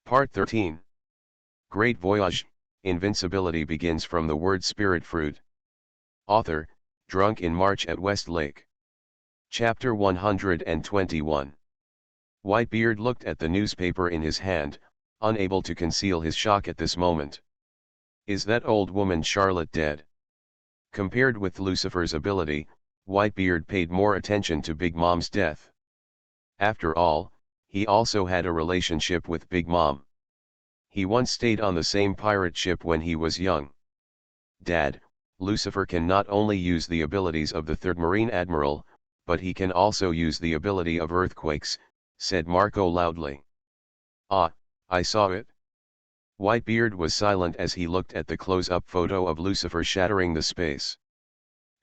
Part 13. Great Voyage, Invincibility begins from the word spirit fruit. Author, Drunk in March at Westlake. Chapter 121. Whitebeard looked at the newspaper in his hand, unable to conceal his shock at this moment. Is that old woman Charlotte dead? Compared with Lucifer's ability, Whitebeard paid more attention to Big Mom's death. After all, he also had a relationship with Big Mom. He once stayed on the same pirate ship when he was young. Dad, Lucifer can not only use the abilities of the third Marine Admiral, but he can also use the ability of earthquakes, said Marco loudly. Ah, I saw it. Whitebeard was silent as he looked at the close-up photo of Lucifer shattering the space.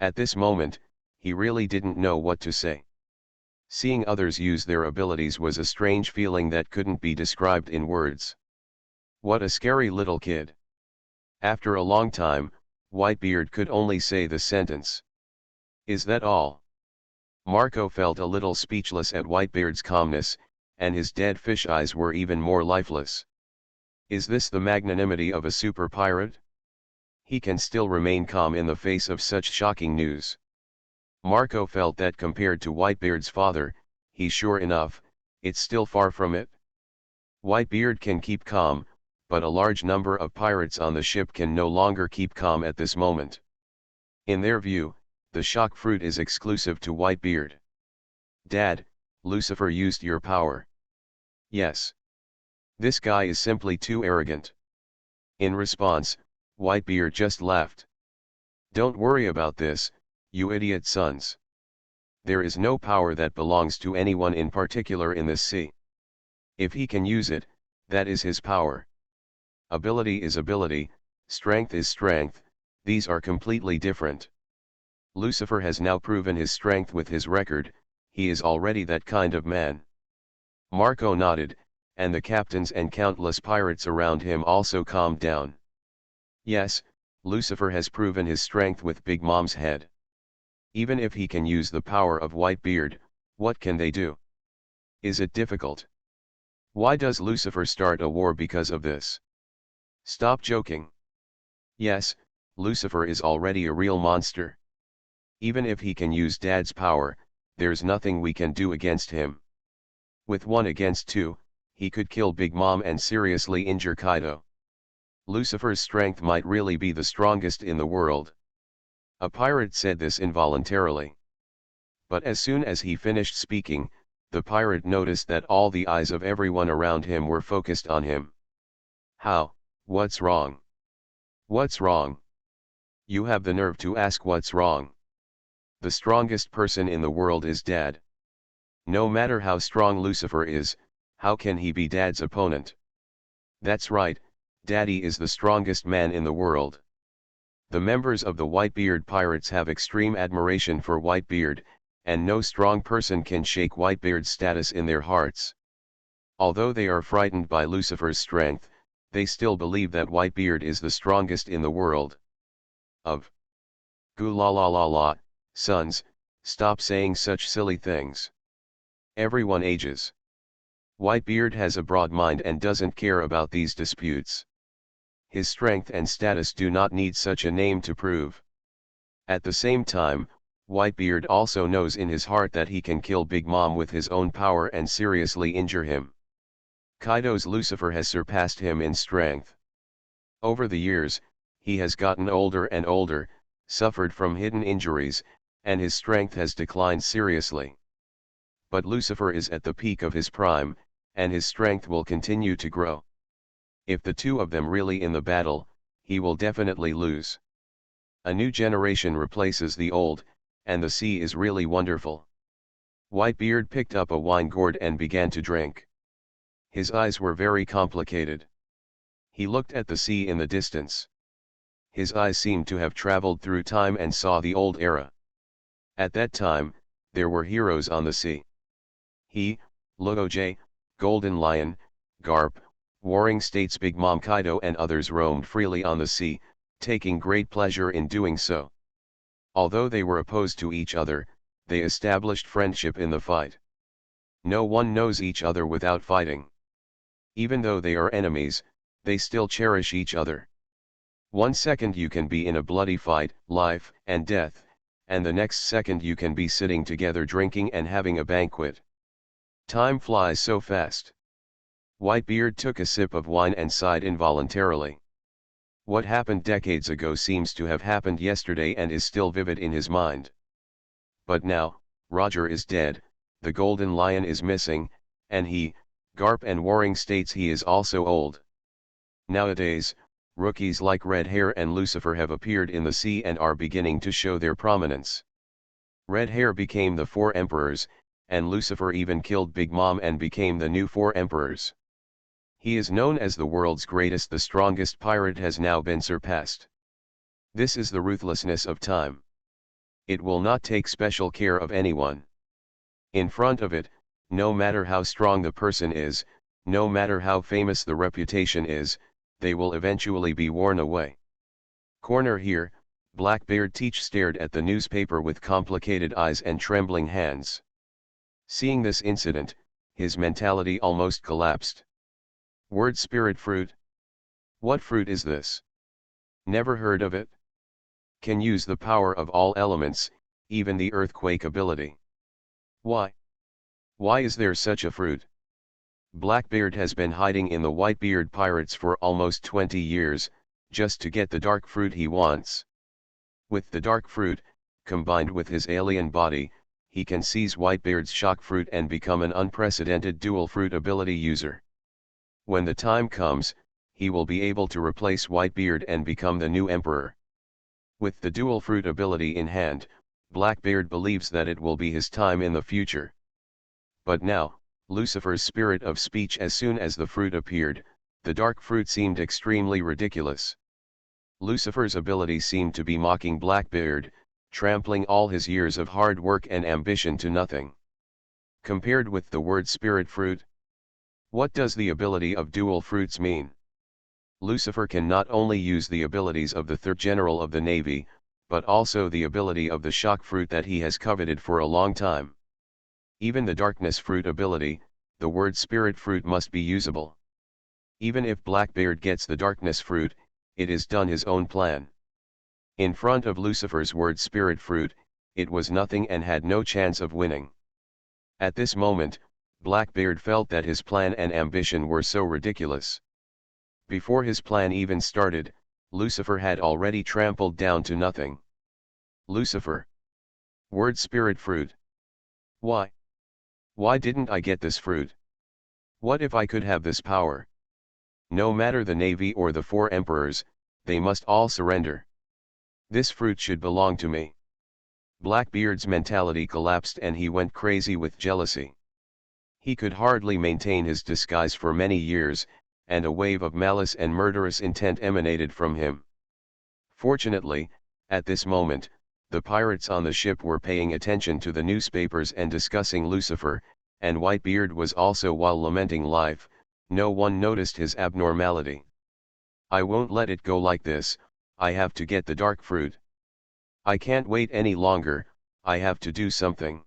At this moment, he really didn't know what to say. Seeing others use their abilities was a strange feeling that couldn't be described in words. What a scary little kid. After a long time, Whitebeard could only say the sentence. Is that all? Marco felt a little speechless at Whitebeard's calmness, and his dead fish eyes were even more lifeless. Is this the magnanimity of a super pirate? He can still remain calm in the face of such shocking news. Marco felt that compared to Whitebeard's father, sure enough, it's still far from it. Whitebeard can keep calm, but a large number of pirates on the ship can no longer keep calm at this moment. In their view, the shock fruit is exclusive to Whitebeard. Dad, Lucifer used your power. Yes. This guy is simply too arrogant. In response, Whitebeard just laughed. Don't worry about this, you idiot sons. There is no power that belongs to anyone in particular in this sea. If he can use it, that is his power. Ability is ability, strength is strength, these are completely different. Lucifer has now proven his strength with his record, he is already that kind of man. Marco nodded, and the captains and countless pirates around him also calmed down. Yes, Lucifer has proven his strength with Big Mom's head. Even if he can use the power of Whitebeard, what can they do? Is it difficult? Why does Lucifer start a war because of this? Stop joking. Yes, Lucifer is already a real monster. Even if he can use Dad's power, there's nothing we can do against him. With 1 against 2, he could kill Big Mom and seriously injure Kaido. Lucifer's strength might really be the strongest in the world. A pirate said this involuntarily. But as soon as he finished speaking, the pirate noticed that all the eyes of everyone around him were focused on him. How, what's wrong? What's wrong? You have the nerve to ask what's wrong. The strongest person in the world is Dad. No matter how strong Lucifer is, how can he be Dad's opponent? That's right, Daddy is the strongest man in the world. The members of the Whitebeard Pirates have extreme admiration for Whitebeard, and no strong person can shake Whitebeard's status in their hearts. Although they are frightened by Lucifer's strength, they still believe that Whitebeard is the strongest in the world. Goo la la la la, sons, stop saying such silly things. Everyone ages. Whitebeard has a broad mind and doesn't care about these disputes. His strength and status do not need such a name to prove. At the same time, Whitebeard also knows in his heart that he can kill Big Mom with his own power and seriously injure him. Kaido's Lucifer has surpassed him in strength. Over the years, he has gotten older and older, suffered from hidden injuries, and his strength has declined seriously. But Lucifer is at the peak of his prime, and his strength will continue to grow. If the two of them really in the battle, he will definitely lose. A new generation replaces the old, and the sea is really wonderful. Whitebeard picked up a wine gourd and began to drink. His eyes were very complicated. He looked at the sea in the distance. His eyes seemed to have traveled through time and saw the old era. At that time, there were heroes on the sea. He, Luoji, Golden Lion, Garp, Warring States Big Mom Kaido and others roamed freely on the sea, taking great pleasure in doing so. Although they were opposed to each other, they established friendship in the fight. No one knows each other without fighting. Even though they are enemies, they still cherish each other. 1 second you can be in a bloody fight, life and death, and the next second you can be sitting together drinking and having a banquet. Time flies so fast. Whitebeard took a sip of wine and sighed involuntarily. What happened decades ago seems to have happened yesterday and is still vivid in his mind. But now, Roger is dead, the golden lion is missing, and he, Garp and Waring states he is also old. Nowadays, rookies like Red Hair and Lucifer have appeared in the sea and are beginning to show their prominence. Red Hair became the 4 emperors, and Lucifer even killed Big Mom and became the new 4 emperors. He is known as the world's greatest, the strongest pirate has now been surpassed. This is the ruthlessness of time. It will not take special care of anyone. In front of it, no matter how strong the person is, no matter how famous the reputation is, they will eventually be worn away. Corner here, Blackbeard Teach stared at the newspaper with complicated eyes and trembling hands. Seeing this incident, his mentality almost collapsed. Word spirit fruit? What fruit is this? Never heard of it? Can use the power of all elements, even the earthquake ability. Why? Why is there such a fruit? Blackbeard has been hiding in the Whitebeard pirates for almost 20 years, just to get the dark fruit he wants. With the dark fruit, combined with his alien body, he can seize Whitebeard's shock fruit and become an unprecedented dual fruit ability user. When the time comes, he will be able to replace Whitebeard and become the new emperor. With the dual fruit ability in hand, Blackbeard believes that it will be his time in the future. But now, Lucifer's spirit of speech, as soon as the fruit appeared, the dark fruit seemed extremely ridiculous. Lucifer's ability seemed to be mocking Blackbeard, trampling all his years of hard work and ambition to nothing. Compared with the word spirit fruit, what does the ability of dual fruits mean? Lucifer can not only use the abilities of the 3rd General of the Navy, but also the ability of the shock fruit that he has coveted for a long time. Even the darkness fruit ability, the word spirit fruit, must be usable. Even if Blackbeard gets the darkness fruit, it is done his own plan. In front of Lucifer's word spirit fruit, it was nothing and had no chance of winning. At this moment, Blackbeard felt that his plan and ambition were so ridiculous. Before his plan even started, Lucifer had already trampled down to nothing. Lucifer. Word spirit fruit. Why? Why didn't I get this fruit? What if I could have this power? No matter the Navy or the 4 emperors, they must all surrender. This fruit should belong to me. Blackbeard's mentality collapsed and he went crazy with jealousy. He could hardly maintain his disguise for many years, and a wave of malice and murderous intent emanated from him. Fortunately, at this moment, the pirates on the ship were paying attention to the newspapers and discussing Lucifer, and Whitebeard was also. While lamenting life, no one noticed his abnormality. I won't let it go like this, I have to get the dark fruit. I can't wait any longer, I have to do something.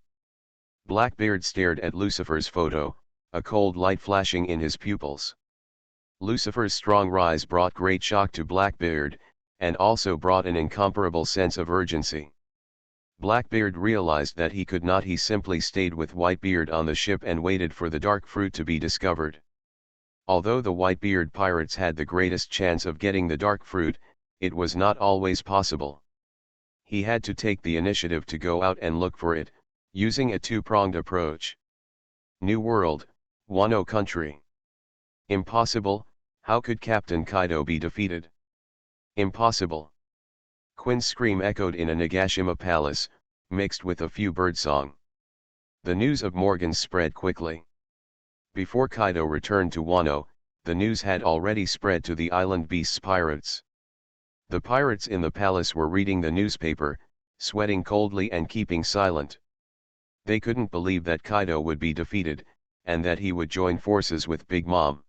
Blackbeard stared at Lucifer's photo, a cold light flashing in his pupils. Lucifer's strong rise brought great shock to Blackbeard, and also brought an incomparable sense of urgency. Blackbeard realized that he could not. He simply stayed with Whitebeard on the ship and waited for the dark fruit to be discovered. Although the Whitebeard pirates had the greatest chance of getting the dark fruit, it was not always possible. He had to take the initiative to go out and look for it, using a 2-pronged approach. New World, Wano Country. Impossible, how could Captain Kaido be defeated? Impossible. Quinn's scream echoed in a Nagashima palace, mixed with a few birdsong. The news of Morgans spread quickly. Before Kaido returned to Wano, the news had already spread to the island beasts pirates. The pirates in the palace were reading the newspaper, sweating coldly and keeping silent. They couldn't believe that Kaido would be defeated, and that he would join forces with Big Mom.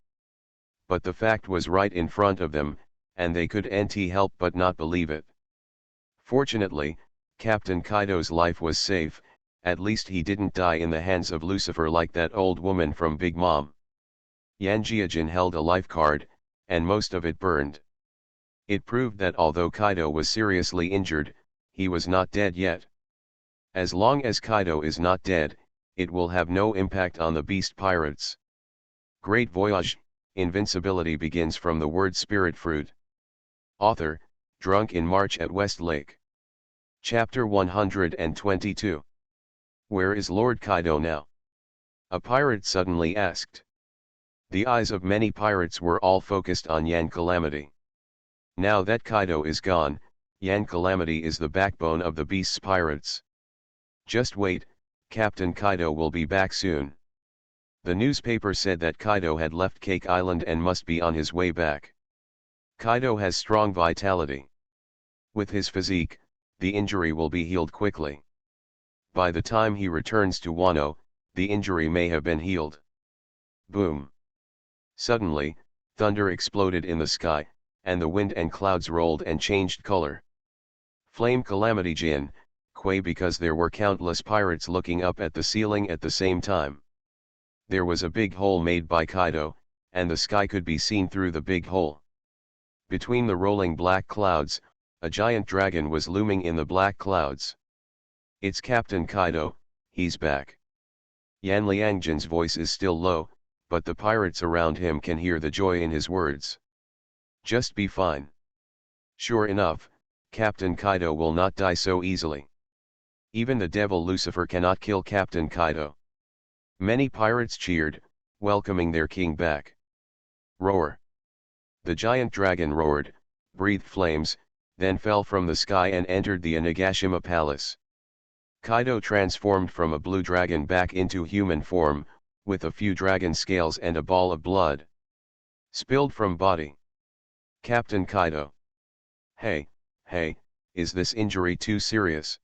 But the fact was right in front of them, and they couldn't help but not believe it. Fortunately, Captain Kaido's life was safe, at least he didn't die in the hands of Lucifer like that old woman from Big Mom. Yan Jiajin held a life card, and most of it burned. It proved that although Kaido was seriously injured, he was not dead yet. As long as Kaido is not dead, it will have no impact on the beast pirates. Great Voyage, Invincibility begins from the word spirit fruit. Author, Drunk in March at West Lake. Chapter 122. Where is Lord Kaido now? A pirate suddenly asked. The eyes of many pirates were all focused on Yan Calamity. Now that Kaido is gone, Yan Calamity is the backbone of the beast's pirates. Just wait, Captain Kaido will be back soon. The newspaper said that Kaido had left Cake Island and must be on his way back. Kaido has strong vitality. With his physique, the injury will be healed quickly. By the time he returns to Wano, the injury may have been healed. Boom! Suddenly, thunder exploded in the sky, and the wind and clouds rolled and changed color. Flame Calamity Jin, Quay, because there were countless pirates looking up at the ceiling at the same time. There was a big hole made by Kaido, and the sky could be seen through the big hole. Between the rolling black clouds, a giant dragon was looming in the black clouds. It's Captain Kaido, he's back. Yan Liangjin's voice is still low, but the pirates around him can hear the joy in his words. Just be fine. Sure enough, Captain Kaido will not die so easily. Even the devil Lucifer cannot kill Captain Kaido. Many pirates cheered, welcoming their king back. Roar! The giant dragon roared, breathed flames, then fell from the sky and entered the Onigashima Palace. Kaido transformed from a blue dragon back into human form, with a few dragon scales and a ball of blood spilled from body. Captain Kaido. Hey, is this injury too serious?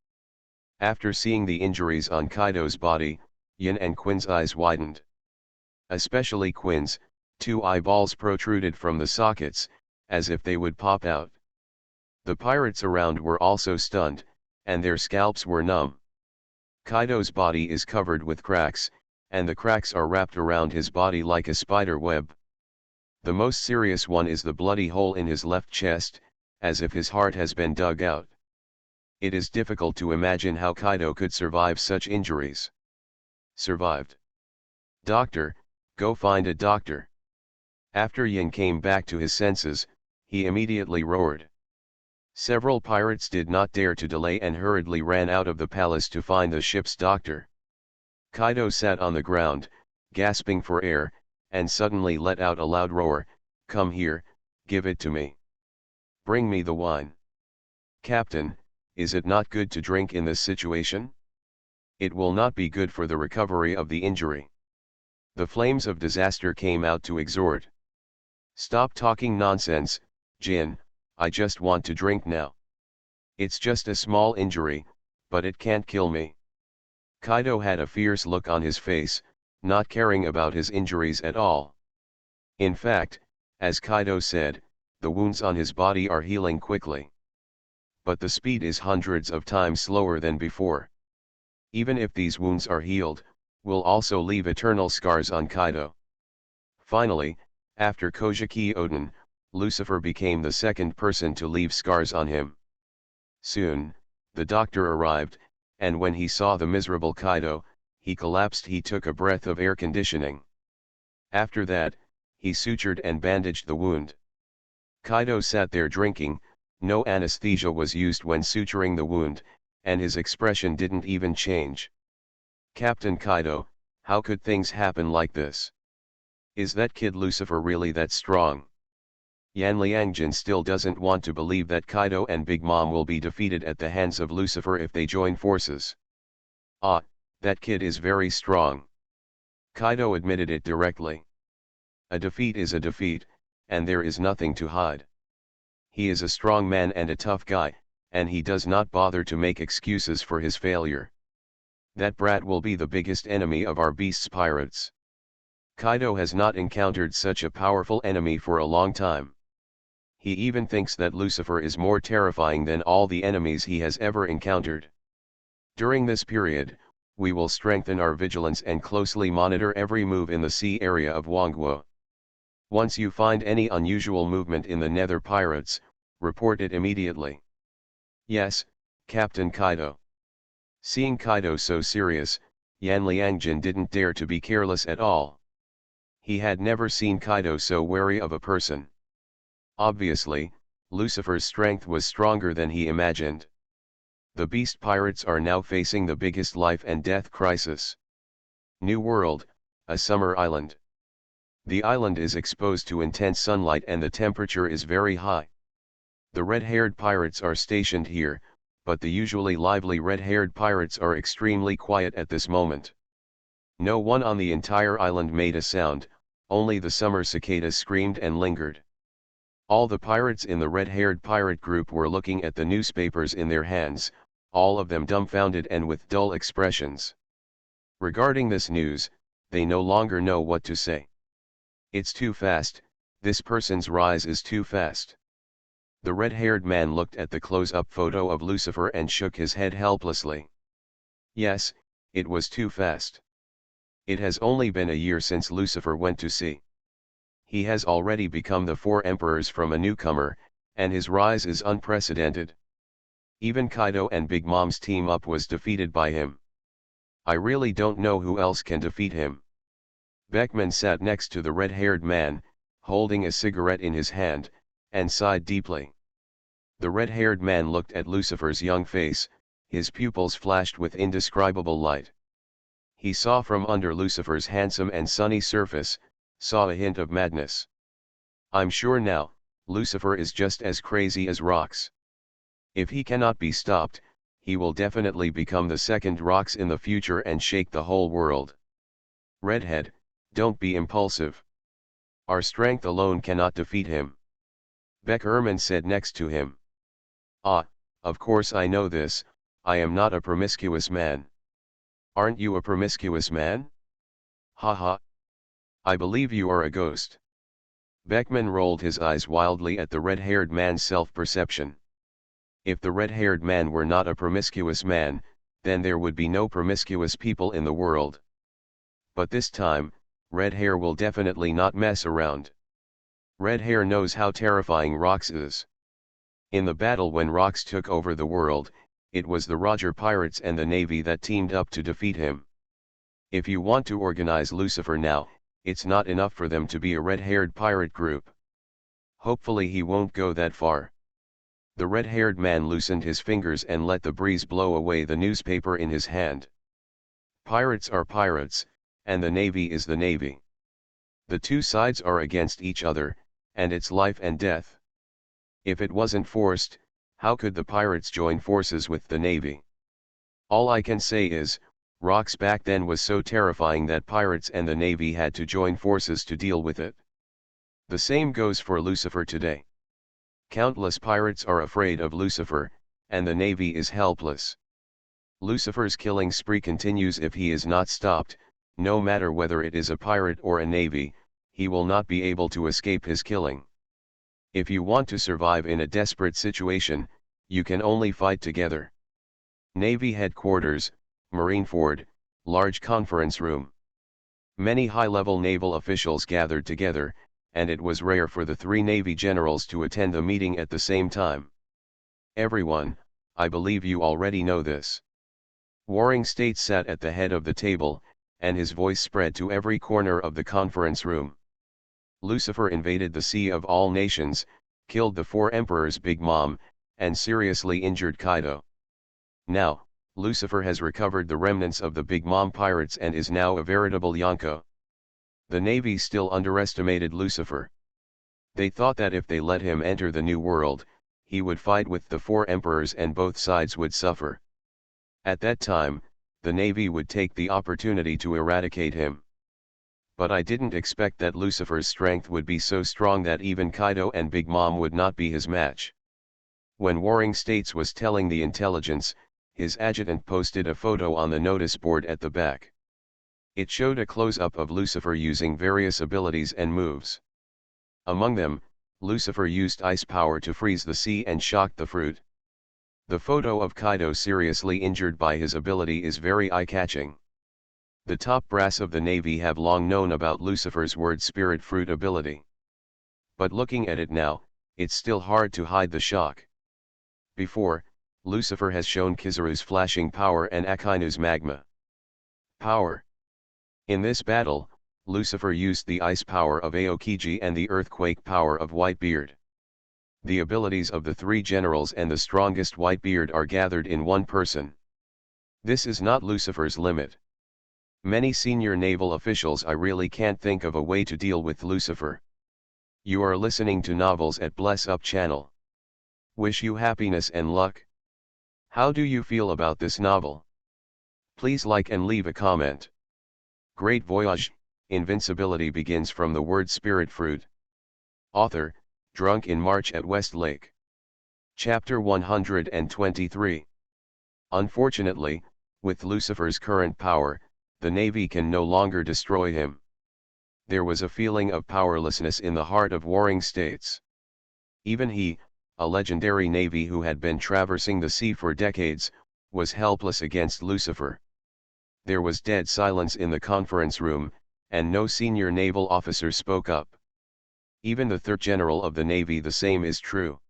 After seeing the injuries on Kaido's body, Yin and Quin's eyes widened. Especially Quin's, 2 eyeballs protruded from the sockets, as if they would pop out. The pirates around were also stunned, and their scalps were numb. Kaido's body is covered with cracks, and the cracks are wrapped around his body like a spider web. The most serious one is the bloody hole in his left chest, as if his heart has been dug out. It is difficult to imagine how Kaido could survive such injuries. Survived. Doctor, go find a doctor. After Yin came back to his senses, he immediately roared. Several pirates did not dare to delay and hurriedly ran out of the palace to find the ship's doctor. Kaido sat on the ground, gasping for air, and suddenly let out a loud roar, "Come here, give it to me. Bring me the wine." "Captain, is it not good to drink in this situation? It will not be good for the recovery of the injury." The flames of disaster came out to exhort. "Stop talking nonsense, Jin, I just want to drink now. It's just a small injury, but it can't kill me." Kaido had a fierce look on his face, not caring about his injuries at all. In fact, as Kaido said, the wounds on his body are healing quickly. But the speed is hundreds of times slower than before. Even if these wounds are healed, will also leave eternal scars on Kaido. Finally, after Kojiki Oden, Lucifer became the second person to leave scars on him. Soon, the doctor arrived, and when he saw the miserable Kaido, he collapsed. He took a breath of air conditioning. After that, he sutured and bandaged the wound. Kaido sat there drinking, no anesthesia was used when suturing the wound, and his expression didn't even change. "Captain Kaido, how could things happen like this? Is that kid Lucifer really that strong?" Yan Liangjin still doesn't want to believe that Kaido and Big Mom will be defeated at the hands of Lucifer if they join forces. "Ah, that kid is very strong." Kaido admitted it directly. A defeat is a defeat, and there is nothing to hide. He is a strong man and a tough guy, and he does not bother to make excuses for his failure. That brat will be the biggest enemy of our beast's pirates. Kaido has not encountered such a powerful enemy for a long time. He even thinks that Lucifer is more terrifying than all the enemies he has ever encountered. During this period, we will strengthen our vigilance and closely monitor every move in the sea area of Wangguo. Once you find any unusual movement in the Nether pirates, report it immediately. Yes, Captain Kaido. Seeing Kaido so serious, Yan Liangjin didn't dare to be careless at all. He had never seen Kaido so wary of a person. Obviously, Lucifer's strength was stronger than he imagined. The beast pirates are now facing the biggest life and death crisis. New World, a summer island. The island is exposed to intense sunlight and the temperature is very high. The red-haired pirates are stationed here, but the usually lively red-haired pirates are extremely quiet at this moment. No one on the entire island made a sound, only the summer cicadas screamed and lingered. All the pirates in the red-haired pirate group were looking at the newspapers in their hands, all of them dumbfounded and with dull expressions. Regarding this news, they no longer know what to say. It's too fast, this person's rise is too fast. The red-haired man looked at the close-up photo of Lucifer and shook his head helplessly. Yes, it was too fast. It has only been a year since Lucifer went to sea. He has already become the 4 emperors from a newcomer, and his rise is unprecedented. Even Kaido and Big Mom's team-up was defeated by him. I really don't know who else can defeat him. Beckman sat next to the red-haired man, holding a cigarette in his hand, and sighed deeply. The red-haired man looked at Lucifer's young face, his pupils flashed with indescribable light. He saw from under Lucifer's handsome and sunny surface, saw a hint of madness. I'm sure now, Lucifer is just as crazy as Rox. If he cannot be stopped, he will definitely become the second Rox in the future and shake the whole world. Redhead, don't be impulsive. Our strength alone cannot defeat him. Beck Ehrman said next to him. Ah, of course I know this, I am not a promiscuous man. Aren't you a promiscuous man? Ha ha. I believe you are a ghost. Beckman rolled his eyes wildly at the red-haired man's self-perception. If the red-haired man were not a promiscuous man, then there would be no promiscuous people in the world. But this time, red hair will definitely not mess around. Red hair knows how terrifying Rox is. In the battle when Rox took over the world, it was the Roger Pirates and the Navy that teamed up to defeat him. If you want to organize Lucifer now, it's not enough for them to be a red-haired pirate group. Hopefully he won't go that far. The red-haired man loosened his fingers and let the breeze blow away the newspaper in his hand. Pirates are pirates, and the Navy is the Navy. The two sides are against each other, and it's life and death. If it wasn't forced, how could the pirates join forces with the Navy? All I can say is, Rox back then was so terrifying that pirates and the Navy had to join forces to deal with it. The same goes for Lucifer today. Countless pirates are afraid of Lucifer, and the Navy is helpless. Lucifer's killing spree continues if he is not stopped. No matter whether it is a pirate or a navy, he will not be able to escape his killing. If you want to survive in a desperate situation, you can only fight together. Navy headquarters, Marineford, large conference room. Many high-level naval officials gathered together, and it was rare for the 3 Navy generals to attend the meeting at the same time. Everyone, I believe you already know this. Warring States sat at the head of the table, and his voice spread to every corner of the conference room. Lucifer invaded the Sea of All Nations, killed the 4 emperors Big Mom, and seriously injured Kaido. Now, Lucifer has recovered the remnants of the Big Mom pirates and is now a veritable Yonko. The Navy still underestimated Lucifer. They thought that if they let him enter the New World, he would fight with the 4 emperors and both sides would suffer. At that time, the Navy would take the opportunity to eradicate him. But I didn't expect that Lucifer's strength would be so strong that even Kaido and Big Mom would not be his match. When Warring States was telling the intelligence, his adjutant posted a photo on the notice board at the back. It showed a close-up of Lucifer using various abilities and moves. Among them, Lucifer used ice power to freeze the sea and shock the fruit. The photo of Kaido seriously injured by his ability is very eye-catching. The top brass of the Navy have long known about Lucifer's word spirit fruit ability. But looking at it now, it's still hard to hide the shock. Before, Lucifer has shown Kizaru's flashing power and Akainu's magma power. In this battle, Lucifer used the ice power of Aokiji and the earthquake power of Whitebeard. The abilities of the three generals and the strongest Whitebeard are gathered in one person. This is not Lucifer's limit. Many senior naval officials I really can't think of a way to deal with Lucifer. You are listening to Novels at Bless Up channel. Wish you happiness and luck. How do you feel about this novel? Please like and leave a comment. Great Voyage, Invincibility begins from the word spirit fruit. Author, Drunk in March at Westlake. Chapter 123. Unfortunately, with Lucifer's current power, the Navy can no longer destroy him. There was a feeling of powerlessness in the heart of warring states. Even he, a legendary Navy who had been traversing the sea for decades, was helpless against Lucifer. There was dead silence in the conference room, and no senior naval officer spoke up. Even the third general of the Navy, the same is true.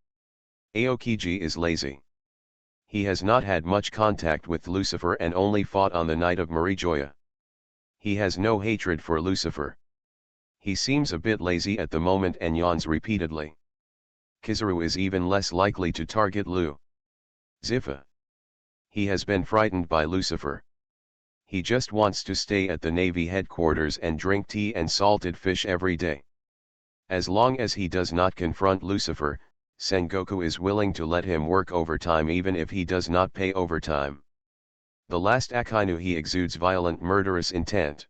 Aokiji is lazy. He has not had much contact with Lucifer and only fought on the night of Marijoya. He has no hatred for Lucifer. He seems a bit lazy at the moment and yawns repeatedly. Kizaru is even less likely to target Lu Zifa. He has been frightened by Lucifer. He just wants to stay at the Navy headquarters and drink tea and salted fish every day. As long as he does not confront Lucifer, Sengoku is willing to let him work overtime even if he does not pay overtime. The last Akainu, he exudes violent murderous intent.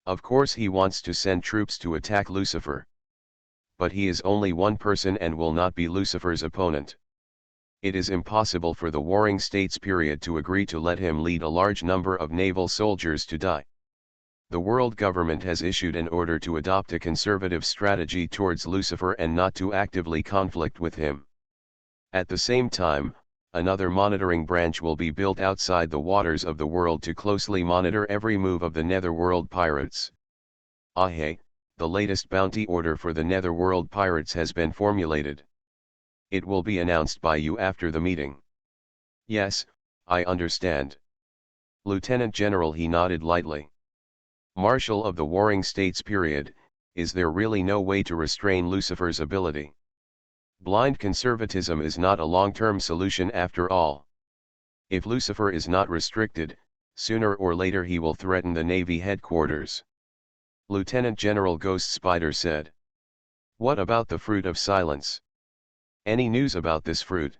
Of course he wants to send troops to attack Lucifer. But he is only one person and will not be Lucifer's opponent. It is impossible for the warring states period to agree to let him lead a large number of naval soldiers to die. The world government has issued an order to adopt a conservative strategy towards Lucifer and not to actively conflict with him. At the same time, another monitoring branch will be built outside the waters of the world to closely monitor every move of the Netherworld pirates. Ahe, the latest bounty order for the Netherworld pirates has been formulated. It will be announced by you after the meeting. Yes, I understand. Lieutenant General, he nodded lightly. Marshal of the warring states period, is there really no way to restrain Lucifer's ability? Blind conservatism is not a long-term solution after all. If Lucifer is not restricted, sooner or later he will threaten the Navy headquarters. Lieutenant General Ghost Spider said. What about the fruit of silence? Any news about this fruit?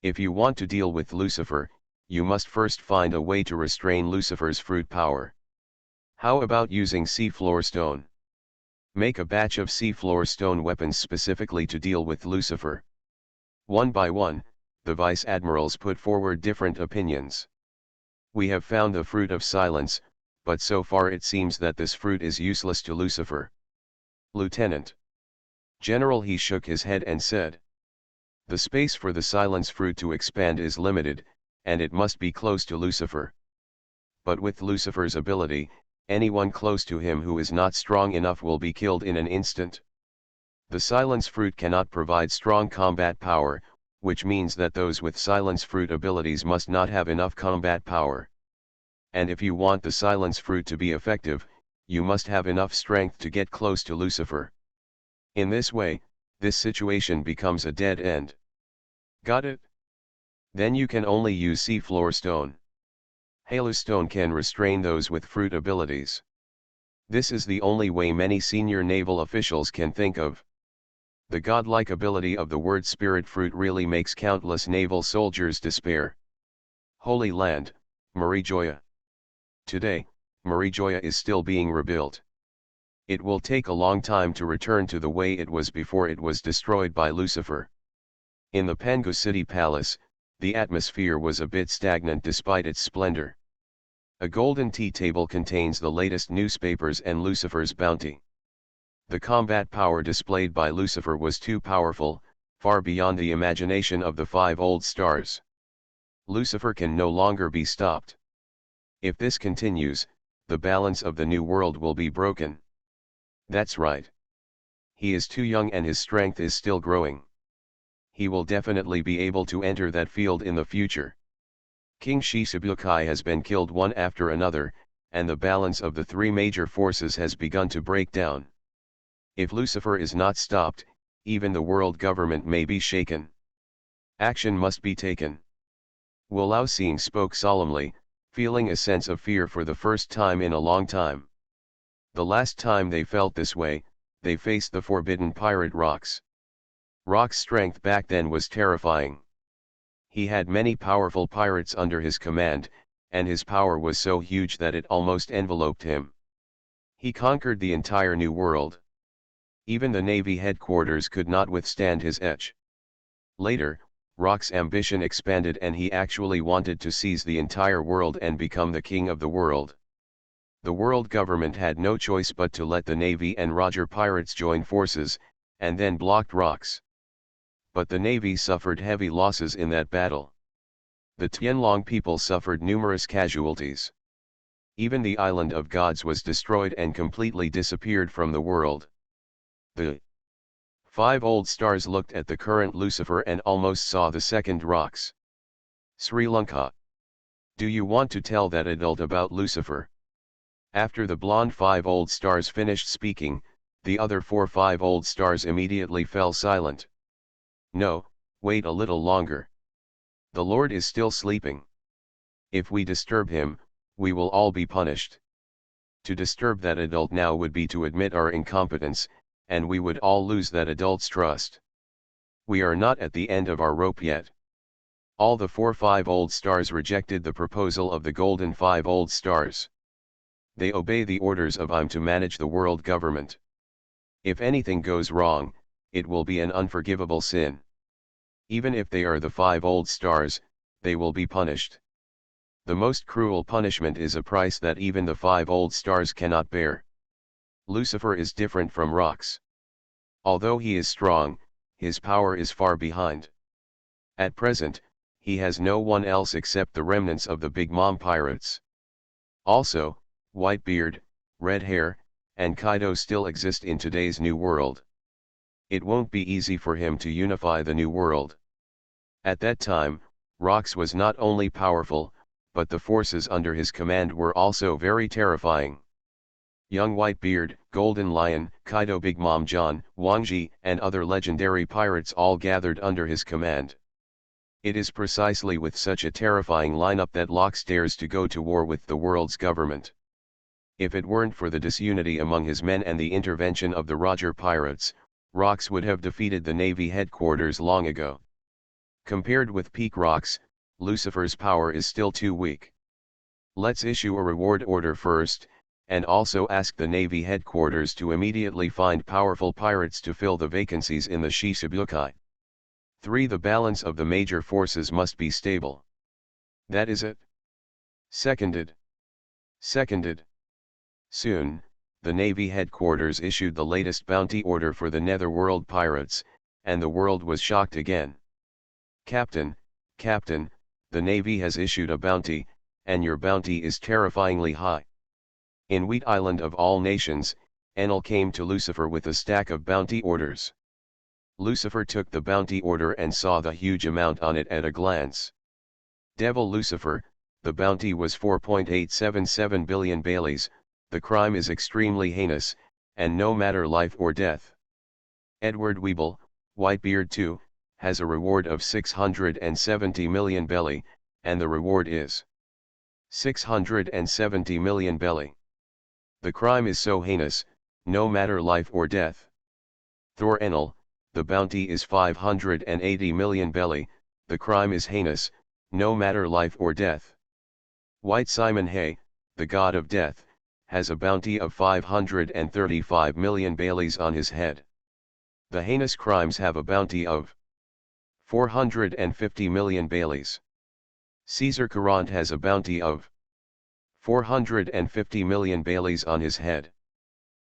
If you want to deal with Lucifer, you must first find a way to restrain Lucifer's fruit power. How about using seafloor stone? Make a batch of seafloor stone weapons specifically to deal with Lucifer. One by one, the vice admirals put forward different opinions. We have found the fruit of silence, but so far it seems that this fruit is useless to Lucifer. Lieutenant General, he shook his head and said. The space for the silence fruit to expand is limited, and it must be close to Lucifer. But with Lucifer's ability, anyone close to him who is not strong enough will be killed in an instant. The silence fruit cannot provide strong combat power, which means that those with silence fruit abilities must not have enough combat power. And if you want the silence fruit to be effective, you must have enough strength to get close to Lucifer. In this way, this situation becomes a dead end. Got it? Then you can only use seafloor stone. Halo stone can restrain those with fruit abilities. This is the only way many senior naval officials can think of. The godlike ability of the word spirit fruit really makes countless naval soldiers despair. Holy Land, Marijoya. Today, Marijoya is still being rebuilt. It will take a long time to return to the way it was before it was destroyed by Lucifer. In the Pengu City Palace, the atmosphere was a bit stagnant despite its splendor. A golden tea table contains the latest newspapers and Lucifer's bounty. The combat power displayed by Lucifer was too powerful, far beyond the imagination of the 5 old stars. Lucifer can no longer be stopped. If this continues, the balance of the new world will be broken. That's right. He is too young and his strength is still growing. He will definitely be able to enter that field in the future. King Shishibukai has been killed one after another, and the balance of the three major forces has begun to break down. If Lucifer is not stopped, even the world government may be shaken. Action must be taken. Wu Lao Xing spoke solemnly, feeling a sense of fear for the first time in a long time. The last time they felt this way, they faced the forbidden pirate Rox. Rox's strength back then was terrifying. He had many powerful pirates under his command, and his power was so huge that it almost enveloped him. He conquered the entire New World. Even the Navy headquarters could not withstand his edge. Later, Rox's ambition expanded and he actually wanted to seize the entire world and become the king of the world. The world government had no choice but to let the Navy and Roger pirates join forces, and then blocked Rox. But the Navy suffered heavy losses in that battle. The Tianlong people suffered numerous casualties. Even the Island of Gods was destroyed and completely disappeared from the world. The 5 old stars looked at the current Lucifer and almost saw the second Rox. Sri Lanka. Do you want to tell that adult about Lucifer? After the blonde 5 old stars finished speaking, the other 5 old stars immediately fell silent. No, wait a little longer. The Lord is still sleeping. If we disturb him, we will all be punished. To disturb that adult now would be to admit our incompetence, and we would all lose that adult's trust. We are not at the end of our rope yet. All the 5 old stars rejected the proposal of the golden 5 old stars. They obey the orders of I'm to manage the world government. If anything goes wrong, it will be an unforgivable sin. Even if they are the 5 old stars, they will be punished. The most cruel punishment is a price that even the 5 old stars cannot bear. Lucifer is different from Rox. Although he is strong, his power is far behind. At present, he has no one else except the remnants of the Big Mom pirates. Also, Whitebeard, Red Hair, and Kaido still exist in today's new world. It won't be easy for him to unify the new world. At that time, Rox was not only powerful, but the forces under his command were also very terrifying. Young Whitebeard, Golden Lion, Kaido Big Mom John, Wangji, and other legendary pirates all gathered under his command. It is precisely with such a terrifying lineup that Locke dares to go to war with the world's government. If it weren't for the disunity among his men and the intervention of the Roger pirates, Rox would have defeated the Navy headquarters long ago. Compared with peak Rox, Lucifer's power is still too weak. Let's issue a reward order first, and also ask the Navy headquarters to immediately find powerful pirates to fill the vacancies in the Shishibukai. 3. The balance of the major forces must be stable. That is it. Seconded. Seconded. Soon, the Navy headquarters issued the latest bounty order for the Netherworld pirates, and the world was shocked again. Captain, Captain, the Navy has issued a bounty, and your bounty is terrifyingly high. In Wheat Island of all nations, Enel came to Lucifer with a stack of bounty orders. Lucifer took the bounty order and saw the huge amount on it at a glance. Devil Lucifer, the bounty was 4.877 billion Baileys, the crime is extremely heinous, and no matter life or death. Edward Weeble, Whitebeard 2, has a reward of 670 million belly, and the reward is 670 million belly. The crime is so heinous, no matter life or death. Thor Enel, the bounty is 580 million belly, the crime is heinous, no matter life or death. White Simon Hay, the god of death, has a bounty of 535 million Baileys on his head. The heinous crimes have a bounty of 450 million Baileys. Caesar Courant has a bounty of 450 million Baileys on his head.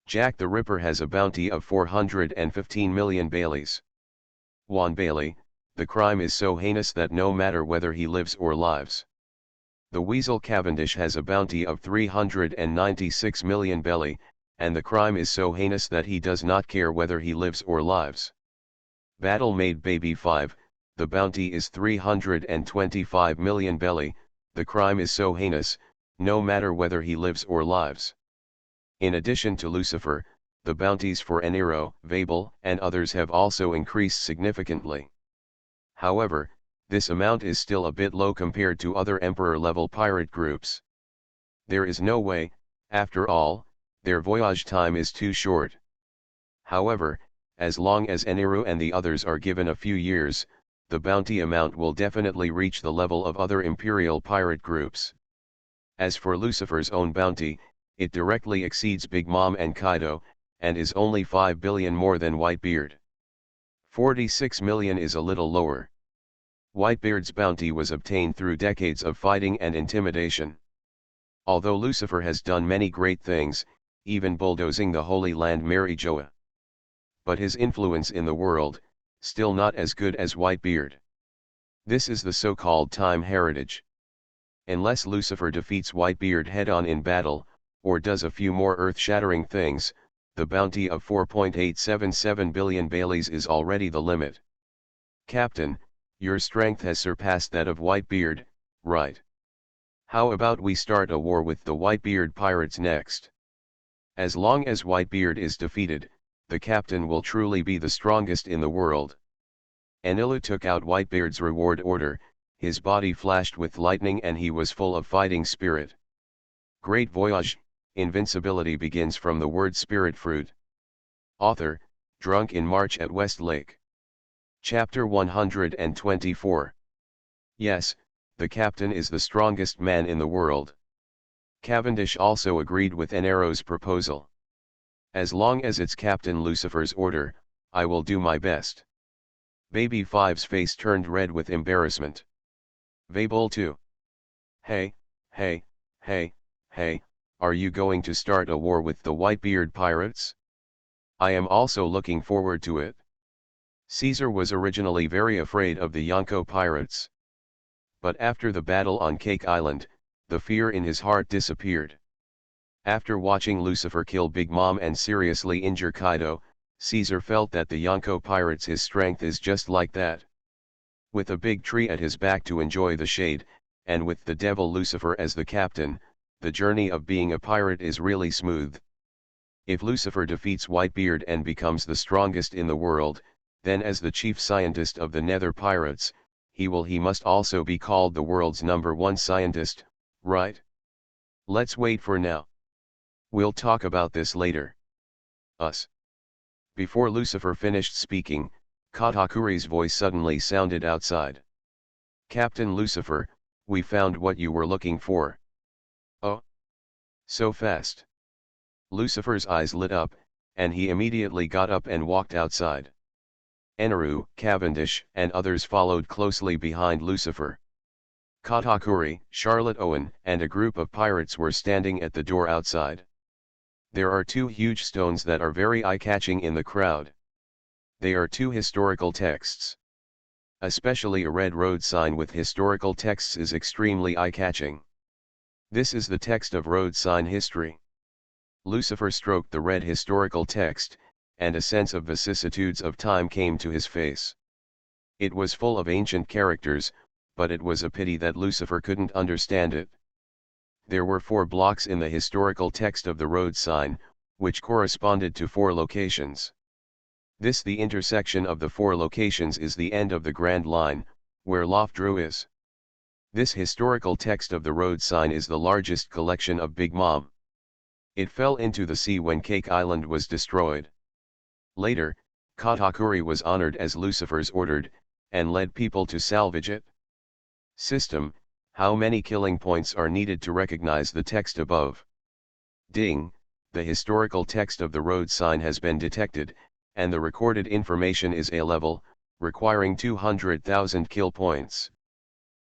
Jack the Ripper has a bounty of 415 million Baileys. Juan Bailey, the crime is so heinous that no matter whether he lives or lives. The Weasel Cavendish has a bounty of 396 million belly, and the crime is so heinous that he does not care whether he lives or lives. Battle made baby 5, the bounty is 325 million belly, the crime is so heinous, no matter whether he lives or lives. In addition to Lucifer, the bounties for Enero, Vabel, and others have also increased significantly. However, this amount is still a bit low compared to other Emperor-level pirate groups. There is no way, after all, their voyage time is too short. However, as long as Enero and the others are given a few years, the bounty amount will definitely reach the level of other Imperial pirate groups. As for Lucifer's own bounty, it directly exceeds Big Mom and Kaido, and is only 5 billion more than Whitebeard. 46 million is a little lower. Whitebeard's bounty was obtained through decades of fighting and intimidation. Although Lucifer has done many great things, even bulldozing the Holy Land Marijoa. But his influence in the world, still not as good as Whitebeard. This is the so-called time heritage. Unless Lucifer defeats Whitebeard head-on in battle, or does a few more earth-shattering things, the bounty of 4.877 billion Baileys is already the limit. Captain, your strength has surpassed that of Whitebeard, right? How about we start a war with the Whitebeard pirates next? As long as Whitebeard is defeated, the captain will truly be the strongest in the world. Enilu took out Whitebeard's reward order, his body flashed with lightning and he was full of fighting spirit. Great Voyage, Invincibility begins from the word spirit fruit. Author, Drunk in March at West Lake. Chapter 124. Yes, the captain is the strongest man in the world. Cavendish also agreed with Enero's proposal. As long as it's Captain Lucifer's order, I will do my best. Baby 5's face turned red with embarrassment. Vabel 2. Hey, hey, hey, hey, are you going to start a war with the Whitebeard pirates? I am also looking forward to it. Caesar was originally very afraid of the Yonko pirates. But after the battle on Cake Island, the fear in his heart disappeared. After watching Lucifer kill Big Mom and seriously injure Kaido, Caesar felt that the Yonko pirates' his strength is just like that. With a big tree at his back to enjoy the shade, and with the devil Lucifer as the captain, the journey of being a pirate is really smooth. If Lucifer defeats Whitebeard and becomes the strongest in the world, then as the chief scientist of the Nether Pirates, he must also be called the world's #1 scientist, right? Let's wait for now. We'll talk about this later. Us. Before Lucifer finished speaking, Katakuri's voice suddenly sounded outside. Captain Lucifer, we found what you were looking for. Oh? So fast. Lucifer's eyes lit up, and he immediately got up and walked outside. Eneru, Cavendish, and others followed closely behind Lucifer. Katakuri, Charlotte Owen, and a group of pirates were standing at the door outside. There are two huge stones that are very eye-catching in the crowd. They are two historical texts. Especially a red road sign with historical texts is extremely eye-catching. This is the text of road sign history. Lucifer stroked the red historical text, and a sense of vicissitudes of time came to his face. It was full of ancient characters, but it was a pity that Lucifer couldn't understand it. There were 4 blocks in the historical text of the road sign, which corresponded to 4 locations. The intersection of the 4 locations is the end of the Grand Line, where Lofdru is. This historical text of the road sign is the largest collection of Big Mom. It fell into the sea when Cake Island was destroyed. Later, Katakuri was honored as Lucifer's ordered, and led people to salvage it. System, how many killing points are needed to recognize the text above? Ding, the historical text of the road sign has been detected, and the recorded information is A-level, requiring 200,000 kill points.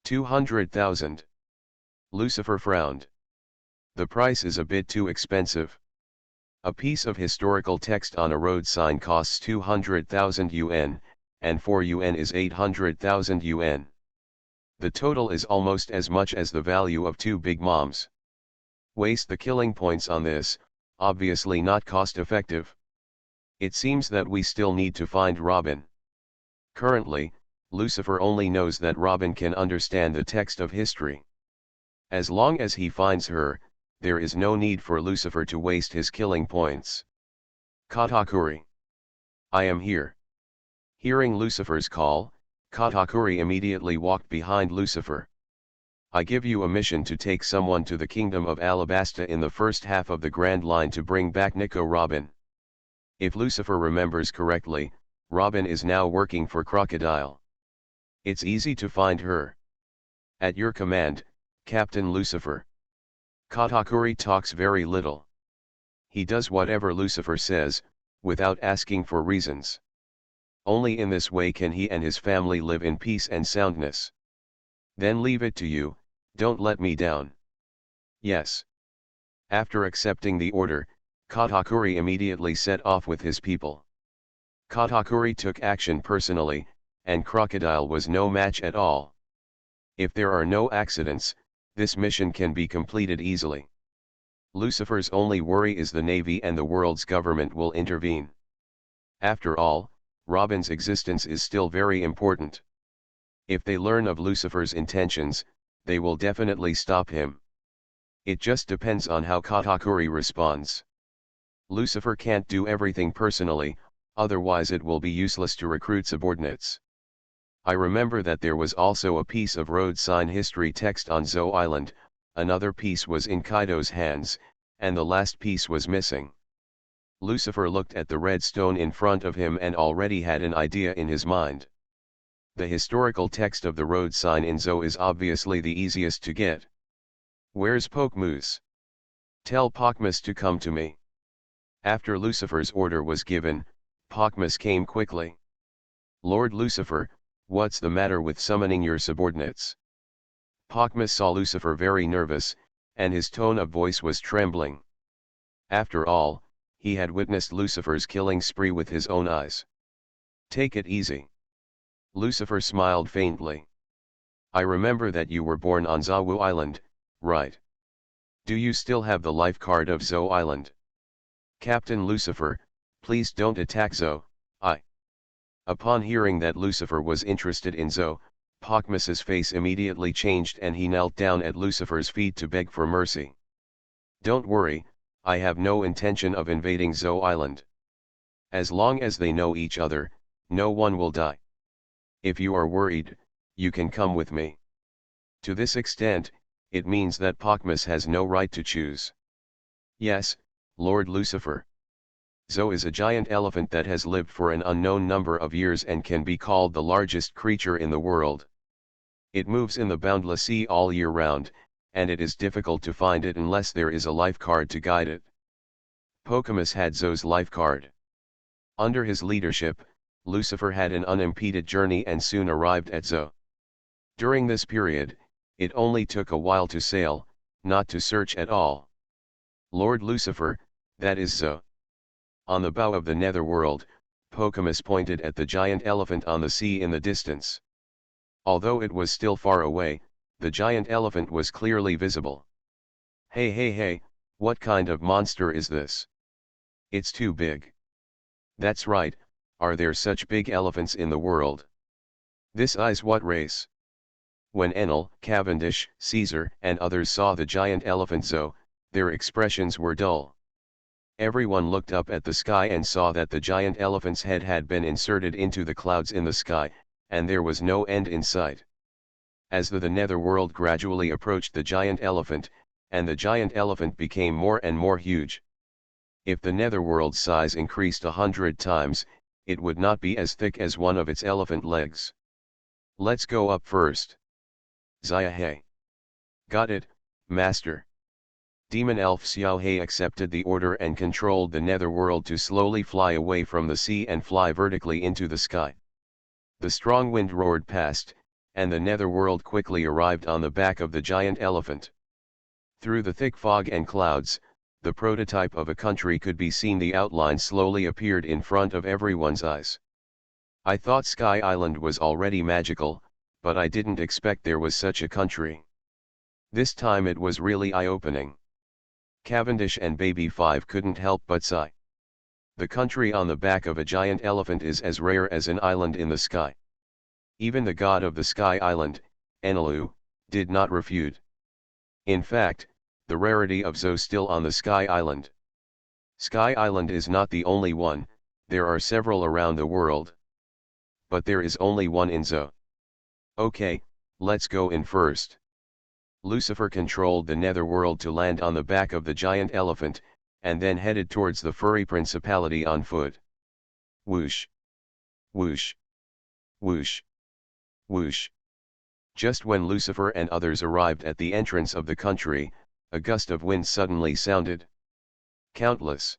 200,000. Lucifer frowned. The price is a bit too expensive. A piece of historical text on a road sign costs 200,000 yuan, and 4 yuan is 800,000 yuan. The total is almost as much as the value of 2 Big Moms. Waste the killing points on this, obviously not cost-effective. It seems that we still need to find Robin. Currently, Lucifer only knows that Robin can understand the text of history. As long as he finds her, there is no need for Lucifer to waste his killing points. Katakuri. I am here. Hearing Lucifer's call, Katakuri immediately walked behind Lucifer. I give you a mission to take someone to the kingdom of Alabasta in the first half of the Grand Line to bring back Nico Robin. If Lucifer remembers correctly, Robin is now working for Crocodile. It's easy to find her. At your command, Captain Lucifer. Katakuri talks very little. He does whatever Lucifer says, without asking for reasons. Only in this way can he and his family live in peace and soundness. Then leave it to you, don't let me down. Yes. After accepting the order, Katakuri immediately set off with his people. Katakuri took action personally, and Crocodile was no match at all. If there are no accidents, this mission can be completed easily. Lucifer's only worry is the Navy and the world's government will intervene. After all, Robin's existence is still very important. If they learn of Lucifer's intentions, they will definitely stop him. It just depends on how Katakuri responds. Lucifer can't do everything personally, otherwise it will be useless to recruit subordinates. I remember that there was also a piece of road sign history text on Zo Island, another piece was in Kaido's hands, and the last piece was missing. Lucifer looked at the red stone in front of him and already had an idea in his mind. The historical text of the road sign in Zo is obviously the easiest to get. Where's Pokemous? Tell Pokemous to come to me. After Lucifer's order was given, Pokemous came quickly. Lord Lucifer, what's the matter with summoning your subordinates? Pokemous saw Lucifer very nervous, and his tone of voice was trembling. After all, he had witnessed Lucifer's killing spree with his own eyes. Take it easy. Lucifer smiled faintly. I remember that you were born on Zawu Island, right? Do you still have the life card of Zo Island? Captain Lucifer, please don't attack Zo, Upon hearing that Lucifer was interested in Zo, Pokmus's face immediately changed and he knelt down at Lucifer's feet to beg for mercy. Don't worry, I have no intention of invading Zo Island. As long as they know each other, no one will die. If you are worried, you can come with me. To this extent, it means that Pokmus has no right to choose. Yes, Lord Lucifer. Zo is a giant elephant that has lived for an unknown number of years and can be called the largest creature in the world. It moves in the boundless sea all year round, and it is difficult to find it unless there is a life card to guide it. Pokmus had Zo's life card. Under his leadership, Lucifer had an unimpeded journey and soon arrived at Zo. During this period, it only took a while to sail, not to search at all. Lord Lucifer, that is Zo. On the bow of the netherworld, Pokmus pointed at the giant elephant on the sea in the distance. Although it was still far away, the giant elephant was clearly visible. Hey, what kind of monster is this? It's too big. That's right, are there such big elephants in the world? This is what race? When Enel, Cavendish, Caesar and others saw the giant elephant Zo, their expressions were dull. Everyone looked up at the sky and saw that the giant elephant's head had been inserted into the clouds in the sky, and there was no end in sight. As the netherworld gradually approached the giant elephant, and the giant elephant became more and more huge. If the netherworld's size increased 100 times, it would not be as thick as one of its elephant legs. Let's go up first. Xiaohe. Got it, Master. Demon elf Xiaohe accepted the order and controlled the netherworld to slowly fly away from the sea and fly vertically into the sky. The strong wind roared past, and the netherworld quickly arrived on the back of the giant elephant. Through the thick fog and clouds, the prototype of a country could be seen. The outline slowly appeared in front of everyone's eyes. I thought Sky Island was already magical, but I didn't expect there was such a country. This time it was really eye-opening. Cavendish and Baby 5 couldn't help but sigh. The country on the back of a giant elephant is as rare as an island in the sky. Even the god of the sky island, Enlil, did not refute. In fact, the rarity of Zo still on the sky island. Sky Island is not the only one, there are several around the world. But there is only one in Zo. Okay, let's go in first. Lucifer controlled the netherworld to land on the back of the giant elephant, and then headed towards the furry principality on foot. Whoosh! Whoosh! Whoosh! Whoosh! Just when Lucifer and others arrived at the entrance of the country, a gust of wind suddenly sounded. Countless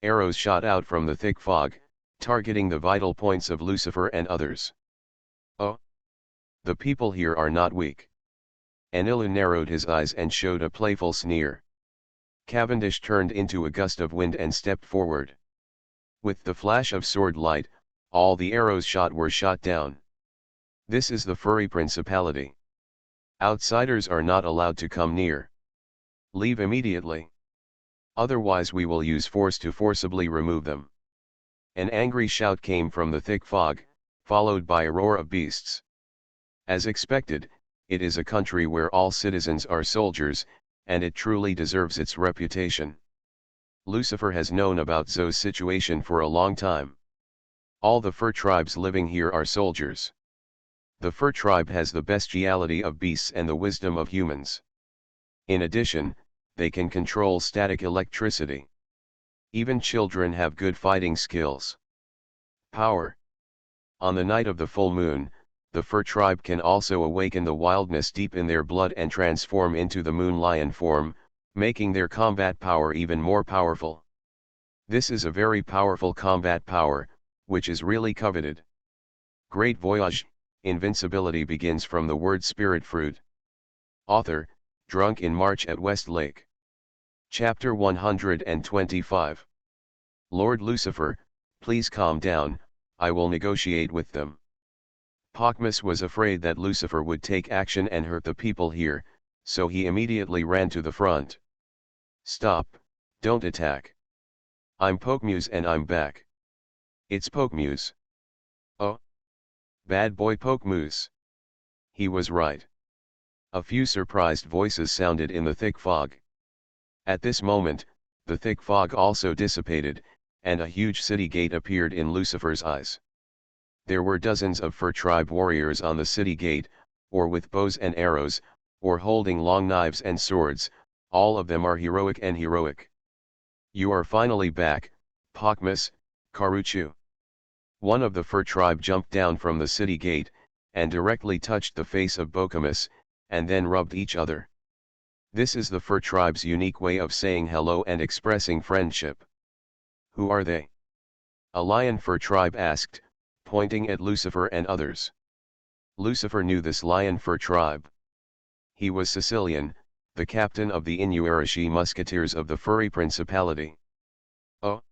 arrows shot out from the thick fog, targeting the vital points of Lucifer and others. Oh! The people here are not weak. Enlil narrowed his eyes and showed a playful sneer. Cavendish turned into a gust of wind and stepped forward. With the flash of sword light, all the arrows shot were shot down. This is the furry principality. Outsiders are not allowed to come near. Leave immediately. Otherwise we will use force to forcibly remove them. An angry shout came from the thick fog, followed by a roar of beasts. As expected, it is a country where all citizens are soldiers, and it truly deserves its reputation. Lucifer has known about Zo's situation for a long time. All the fur tribes living here are soldiers. The fur tribe has the bestiality of beasts and the wisdom of humans. In addition, they can control static electricity. Even children have good fighting skills. Power. On the night of the full moon, the fur tribe can also awaken the wildness deep in their blood and transform into the moon lion form, making their combat power even more powerful. This is a very powerful combat power, which is really coveted. Great Voyage, Invincibility begins from the word spirit fruit. Author, Drunk in March at West Lake. Chapter 125. Lord Lucifer, please calm down, I will negotiate with them. Pachmus was afraid that Lucifer would take action and hurt the people here, so he immediately ran to the front. Stop, don't attack. I'm Pokemuse and I'm back. It's Pokemuse. Oh? Bad boy Pokemuse. He was right. A few surprised voices sounded in the thick fog. At this moment, the thick fog also dissipated, and a huge city gate appeared in Lucifer's eyes. There were dozens of fur tribe warriors on the city gate, or with bows and arrows, or holding long knives and swords, all of them are heroic and heroic. You are finally back, Pachmus, Karuchu. One of the fur tribe jumped down from the city gate, and directly touched the face of Bokamus, and then rubbed each other. This is the fur tribe's unique way of saying hello and expressing friendship. Who are they? A lion fur tribe asked, pointing at Lucifer and others. Lucifer knew this lion fur tribe. He was Sicilian, the captain of the Inuarashi musketeers of the furry principality. Oh!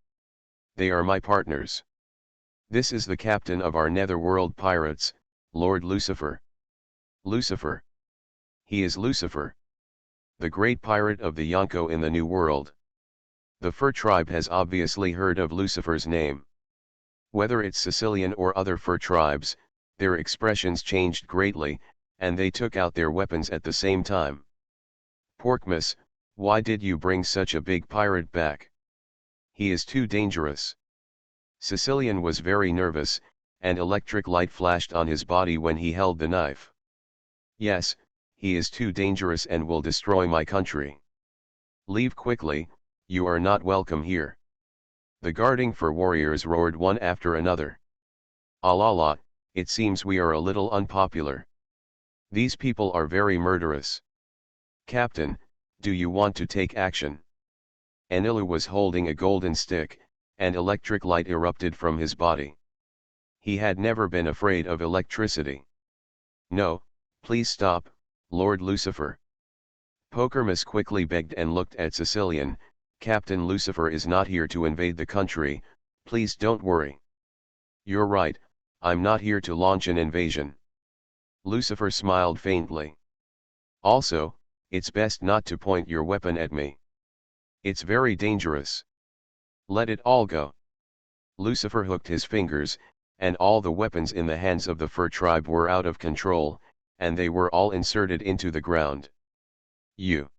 They are my partners. This is the captain of our netherworld pirates, Lord Lucifer. Lucifer. He is Lucifer, the great pirate of the Yonko in the New World. The fur tribe has obviously heard of Lucifer's name. Whether it's Sicilian or other fur tribes, their expressions changed greatly, and they took out their weapons at the same time. Porkmas, why did you bring such a big pirate back? He is too dangerous. Sicilian was very nervous, and electric light flashed on his body when he held the knife. Yes, he is too dangerous and will destroy my country. Leave quickly, you are not welcome here. The guarding fur warriors roared one after another. Alala, it seems we are a little unpopular. These people are very murderous. Captain, do you want to take action? Enilu was holding a golden stick, and electric light erupted from his body. He had never been afraid of electricity. No, please stop, Lord Lucifer. Pokermus quickly begged and looked at Sicilian. Captain Lucifer is not here to invade the country, please don't worry. You're right, I'm not here to launch an invasion. Lucifer smiled faintly. Also, it's best not to point your weapon at me. It's very dangerous. Let it all go. Lucifer hooked his fingers, and all the weapons in the hands of the fur tribe were out of control, and they were all inserted into the ground. You.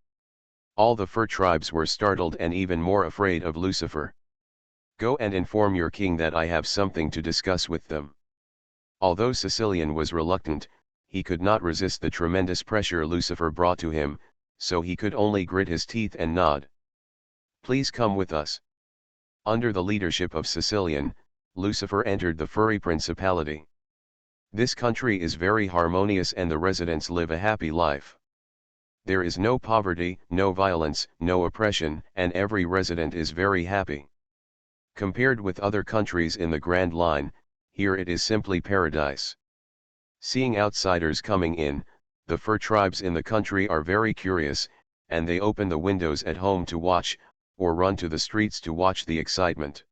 All the fur tribes were startled and even more afraid of Lucifer. Go and inform your king that I have something to discuss with them. Although Sicilian was reluctant, he could not resist the tremendous pressure Lucifer brought to him, so he could only grit his teeth and nod. Please come with us. Under the leadership of Sicilian, Lucifer entered the furry principality. This country is very harmonious and the residents live a happy life. There is no poverty, no violence, no oppression, and every resident is very happy. Compared with other countries in the Grand Line, here it is simply paradise. Seeing outsiders coming in, the fur tribes in the country are very curious, and they open the windows at home to watch, or run to the streets to watch the excitement.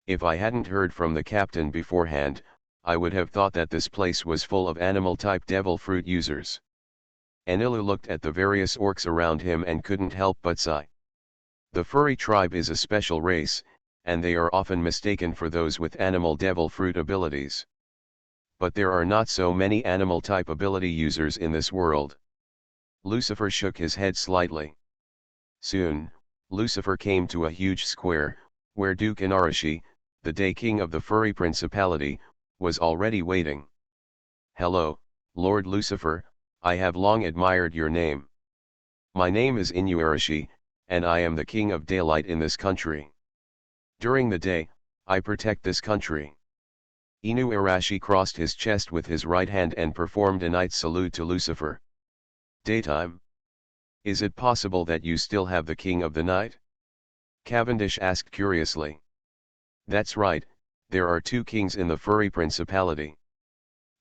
If I hadn't heard from the captain beforehand, I would have thought that this place was full of animal-type devil fruit users. Anilu looked at the various orcs around him and couldn't help but sigh. The furry tribe is a special race, and they are often mistaken for those with animal devil fruit abilities. But there are not so many animal-type ability users in this world. Lucifer shook his head slightly. Soon, Lucifer came to a huge square, where Duke Inarashi, the day king of the furry principality, was already waiting. Hello, Lord Lucifer, I have long admired your name. My name is Inarashi, and I am the king of daylight in this country. During the day, I protect this country. Inarashi crossed his chest with his right hand and performed a night salute to Lucifer. Daytime? Is it possible that you still have the king of the night? Cavendish asked curiously. That's right, there are two kings in the furry principality.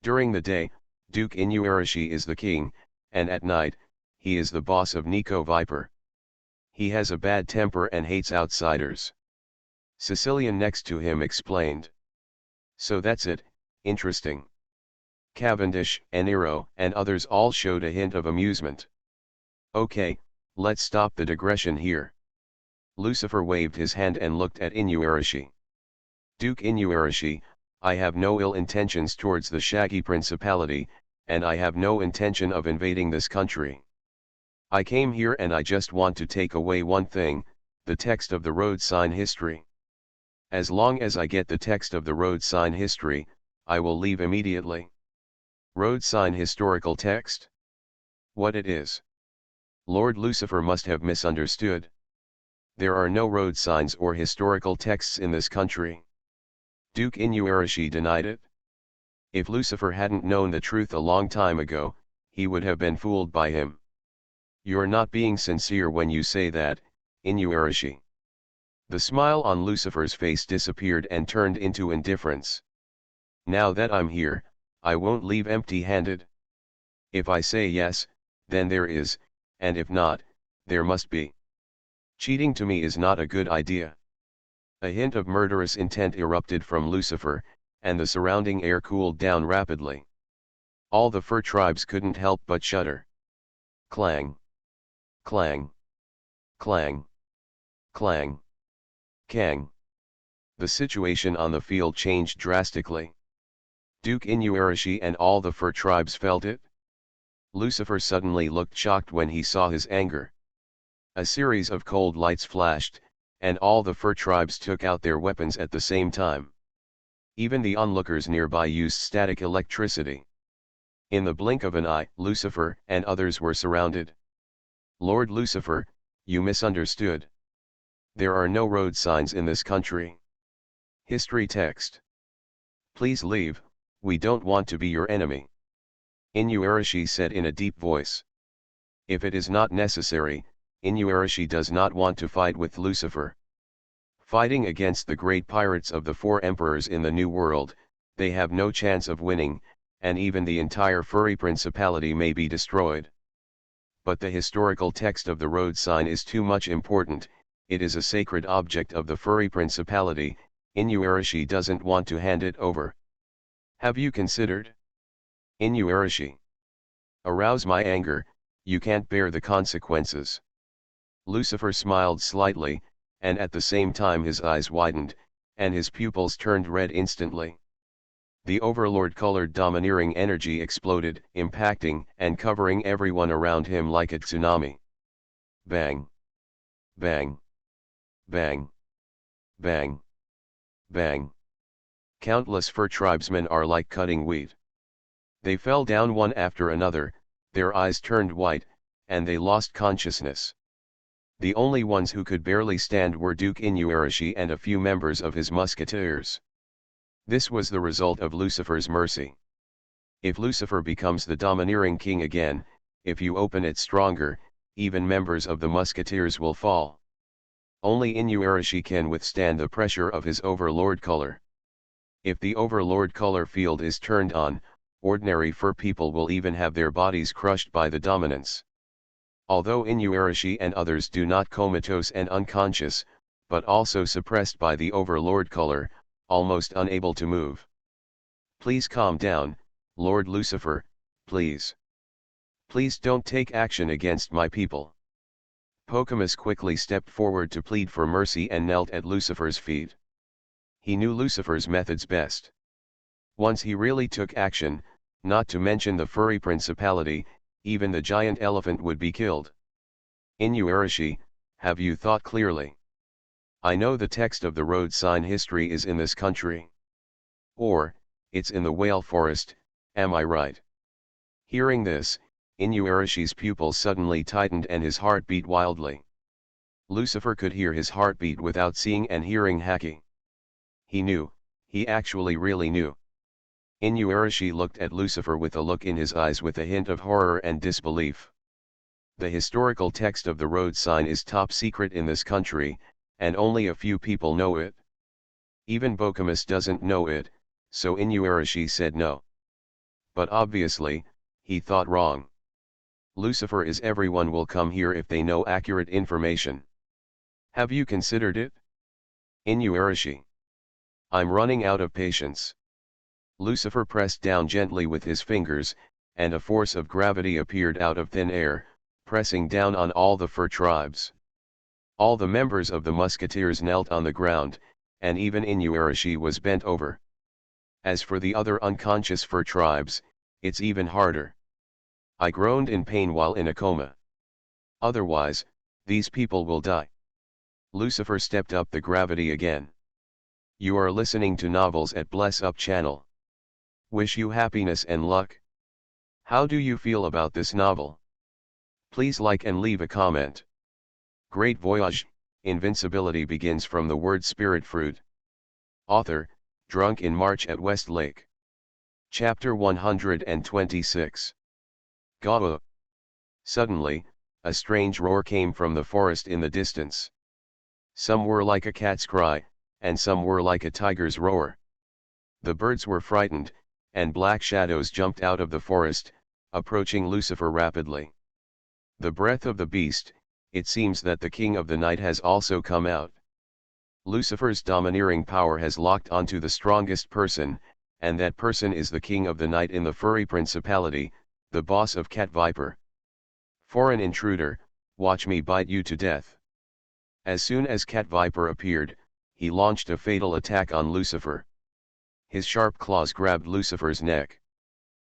During the day, Duke Inarashi is the king, and at night, he is the boss of Nico Viper. He has a bad temper and hates outsiders. Sicilian next to him explained. So that's it, interesting. Cavendish, Eniro, and others all showed a hint of amusement. Okay, let's stop the digression here. Lucifer waved his hand and looked at Inarashi. Duke Inarashi, I have no ill intentions towards the Shaggy Principality, and I have no intention of invading this country. I came here and I just want to take away one thing, the text of the road sign history. As long as I get the text of the road sign history, I will leave immediately. Road sign historical text? What it is? Lord Lucifer must have misunderstood. There are no road signs or historical texts in this country. Duke Inarashi denied it. If Lucifer hadn't known the truth a long time ago, he would have been fooled by him. You're not being sincere when you say that, Inarashi. The smile on Lucifer's face disappeared and turned into indifference. Now that I'm here, I won't leave empty-handed. If I say yes, then there is, and if not, there must be. Cheating to me is not a good idea. A hint of murderous intent erupted from Lucifer, and the surrounding air cooled down rapidly. All the fur tribes couldn't help but shudder. Clang. Clang. Clang. Clang. Kang. The situation on the field changed drastically. Duke Inarashi and all the fur tribes felt it. Lucifer suddenly looked shocked when he saw his anger. A series of cold lights flashed, and all the fur tribes took out their weapons at the same time. Even the onlookers nearby used static electricity. In the blink of an eye, Lucifer and others were surrounded. Lord Lucifer, you misunderstood. There are no road signs in this country. History text. Please leave, we don't want to be your enemy. Inarashi said in a deep voice. If it is not necessary, Inarashi does not want to fight with Lucifer. Fighting against the great pirates of the four emperors in the New World, they have no chance of winning, and even the entire furry principality may be destroyed. But the historical text of the road sign is too much important. It is a sacred object of the furry principality, Inarashi doesn't want to hand it over. Have you considered? Inarashi. Arouse my anger, you can't bear the consequences. Lucifer smiled slightly, and at the same time his eyes widened, and his pupils turned red instantly. The overlord-colored domineering energy exploded, impacting and covering everyone around him like a tsunami. Bang! Bang! Bang! Bang! Bang! Countless fur tribesmen are like cutting wheat. They fell down one after another, their eyes turned white, and they lost consciousness. The only ones who could barely stand were Duke Inuarashi and a few members of his musketeers. This was the result of Lucifer's mercy. If Lucifer becomes the domineering king again, if you open it stronger, even members of the musketeers will fall. Only Inuarashi can withstand the pressure of his overlord color. If the overlord color field is turned on, ordinary fur people will even have their bodies crushed by the dominance. Although Inuarashi and others do not comatose and unconscious, but also suppressed by the overlord color, almost unable to move. Please calm down, Lord Lucifer, please. Please don't take action against my people. Pokemus quickly stepped forward to plead for mercy and knelt at Lucifer's feet. He knew Lucifer's methods best. Once he really took action, not to mention the furry principality, even the giant elephant would be killed. Inuarashi, have you thought clearly? I know the text of the road sign history is in this country. Or, it's in the whale forest, am I right? Hearing this, Inuarashi's pupils suddenly tightened and his heart beat wildly. Lucifer could hear his heartbeat without seeing and hearing Haki. He knew, he actually really knew. Inuarashi looked at Lucifer with a look in his eyes with a hint of horror and disbelief. The historical text of the road sign is top secret in this country, and only a few people know it. Even Bokumus doesn't know it, so Inuarashi said no. But obviously, he thought wrong. Lucifer is everyone will come here if they know accurate information. Have you considered it? Inuarashi. I'm running out of patience. Lucifer pressed down gently with his fingers, and a force of gravity appeared out of thin air, pressing down on all the fur tribes. All the members of the musketeers knelt on the ground, and even Inuarashi was bent over. As for the other unconscious fur tribes, it's even harder. I groaned in pain while in a coma. Otherwise, these people will die. Lucifer stepped up the gravity again. You are listening to novels at Bless Up channel. Wish you happiness and luck. How do you feel about this novel? Please like and leave a comment. Great Voyage, Invincibility begins from the word spirit fruit. Author, Drunk in March at West Lake. Chapter 126. Gawa. Suddenly, a strange roar came from the forest in the distance. Some were like a cat's cry, and some were like a tiger's roar. The birds were frightened, and black shadows jumped out of the forest, approaching Lucifer rapidly. The breath of the beast, it seems that the king of the night has also come out. Lucifer's domineering power has locked onto the strongest person, and that person is the king of the night in the furry principality, the boss of Cat Viper. Foreign intruder, watch me bite you to death. As soon as Cat Viper appeared, he launched a fatal attack on Lucifer. His sharp claws grabbed Lucifer's neck.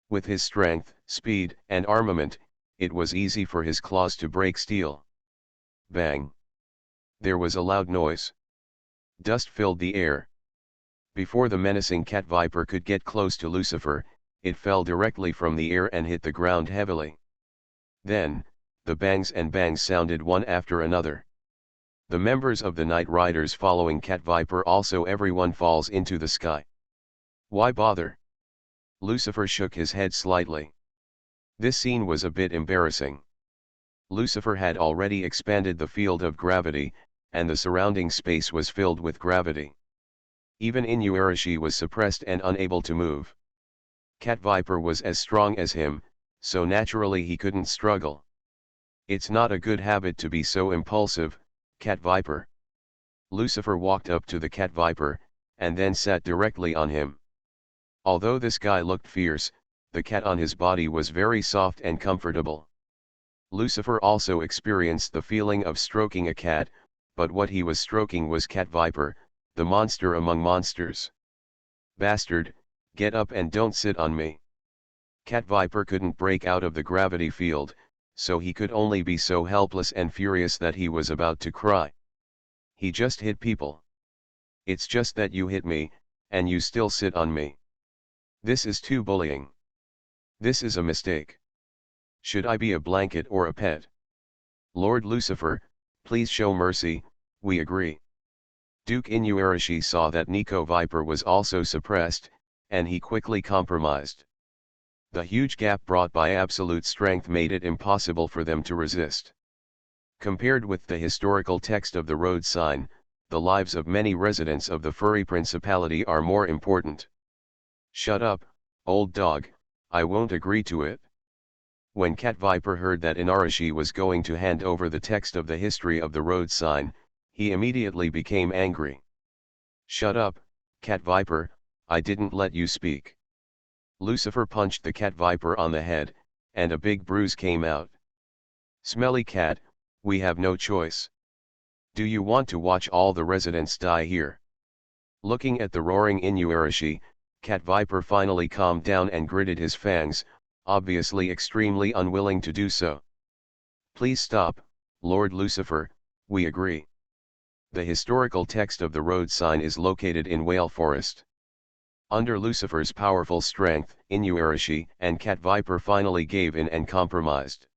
With his strength, speed, and armament, it was easy for his claws to break steel. Bang! There was a loud noise. Dust filled the air. Before the menacing Cat Viper could get close to Lucifer, it fell directly from the air and hit the ground heavily. Then, the bangs and bangs sounded one after another. The members of the Night Riders following Cat Viper also everyone falls into the sky. Why bother? Lucifer shook his head slightly. This scene was a bit embarrassing. Lucifer had already expanded the field of gravity, and the surrounding space was filled with gravity. Even Inuarashi was suppressed and unable to move. Cat Viper was as strong as him, so naturally he couldn't struggle. It's not a good habit to be so impulsive, Cat Viper. Lucifer walked up to the Cat Viper, and then sat directly on him. Although this guy looked fierce, the cat on his body was very soft and comfortable. Lucifer also experienced the feeling of stroking a cat, but what he was stroking was Cat Viper, the monster among monsters. "Bastard, get up and don't sit on me." Cat Viper couldn't break out of the gravity field, so he could only be so helpless and furious that he was about to cry. "He just hit people. It's just that you hit me, and you still sit on me. This is too bullying. This is a mistake. Should I be a blanket or a pet? Lord Lucifer, please show mercy, we agree." Duke Inuarashi saw that Nico Viper was also suppressed, and he quickly compromised. The huge gap brought by absolute strength made it impossible for them to resist. Compared with the historical text of the road sign, the lives of many residents of the furry principality are more important. "Shut up, old dog, I won't agree to it." When Cat Viper heard that Inarashi was going to hand over the text of the history of the road sign, he immediately became angry. "Shut up, Cat Viper, I didn't let you speak." Lucifer punched the Cat Viper on the head, and a big bruise came out. "Smelly cat, we have no choice. Do you want to watch all the residents die here?" Looking at the roaring Inuarashi, Cat Viper finally calmed down and gritted his fangs, obviously extremely unwilling to do so. "Please stop, Lord Lucifer, we agree." The historical text of the road sign is located in Whale Forest. Under Lucifer's powerful strength, Inuarashi and Cat Viper finally gave in and compromised.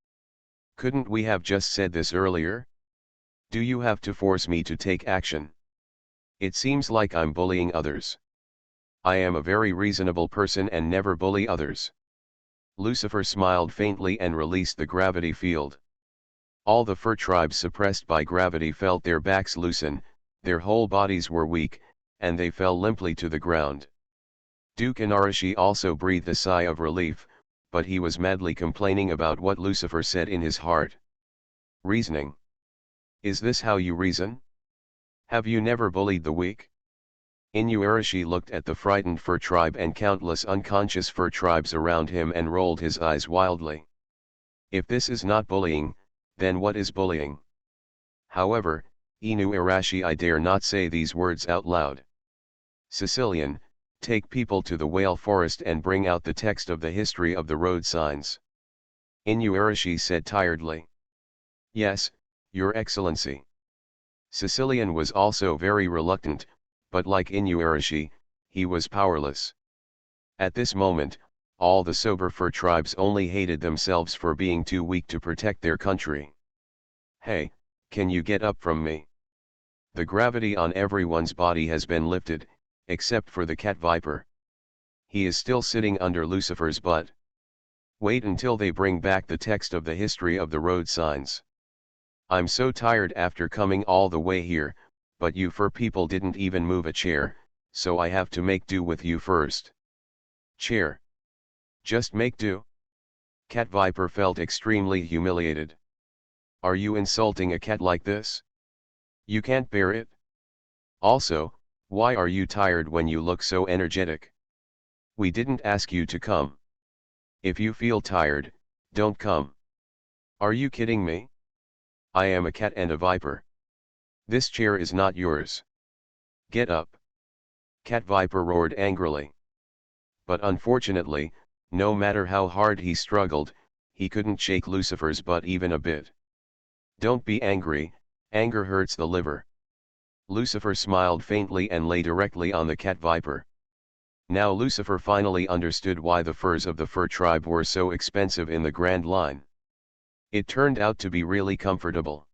"Couldn't we have just said this earlier? Do you have to force me to take action? It seems like I'm bullying others. I am a very reasonable person and never bully others." Lucifer smiled faintly and released the gravity field. All the fur tribes suppressed by gravity felt their backs loosen, their whole bodies were weak, and they fell limply to the ground. Duke Inarashi also breathed a sigh of relief, but he was madly complaining about what Lucifer said in his heart. "Reasoning? Is this how you reason? Have you never bullied the weak?" Inuarashi looked at the frightened fur tribe and countless unconscious fur tribes around him and rolled his eyes wildly. "If this is not bullying, then what is bullying?" However, Inuarashi, I dare not say these words out loud. "Sicilian, take people to the whale forest and bring out the text of the history of the road signs." Inuarashi said tiredly. "Yes, Your Excellency." Sicilian was also very reluctant, but like Inuarashi, he was powerless. At this moment, all the sober fur tribes only hated themselves for being too weak to protect their country. "Hey, can you get up from me?" The gravity on everyone's body has been lifted, except for the Cat Viper. He is still sitting under Lucifer's butt. "Wait until they bring back the text of the history of the road signs. I'm so tired after coming all the way here, but you fur people didn't even move a chair, so I have to make do with you first." "Chair? Just make do?" Cat Viper felt extremely humiliated. "Are you insulting a cat like this? You can't bear it? Also, why are you tired when you look so energetic? We didn't ask you to come. If you feel tired, don't come." "Are you kidding me? I am a cat and a viper. This chair is not yours. Get up." Cat Viper roared angrily. But unfortunately, no matter how hard he struggled, he couldn't shake Lucifer's butt even a bit. "Don't be angry, anger hurts the liver." Lucifer smiled faintly and lay directly on the Cat Viper. Now Lucifer finally understood why the furs of the fur tribe were so expensive in the Grand Line. It turned out to be really comfortable.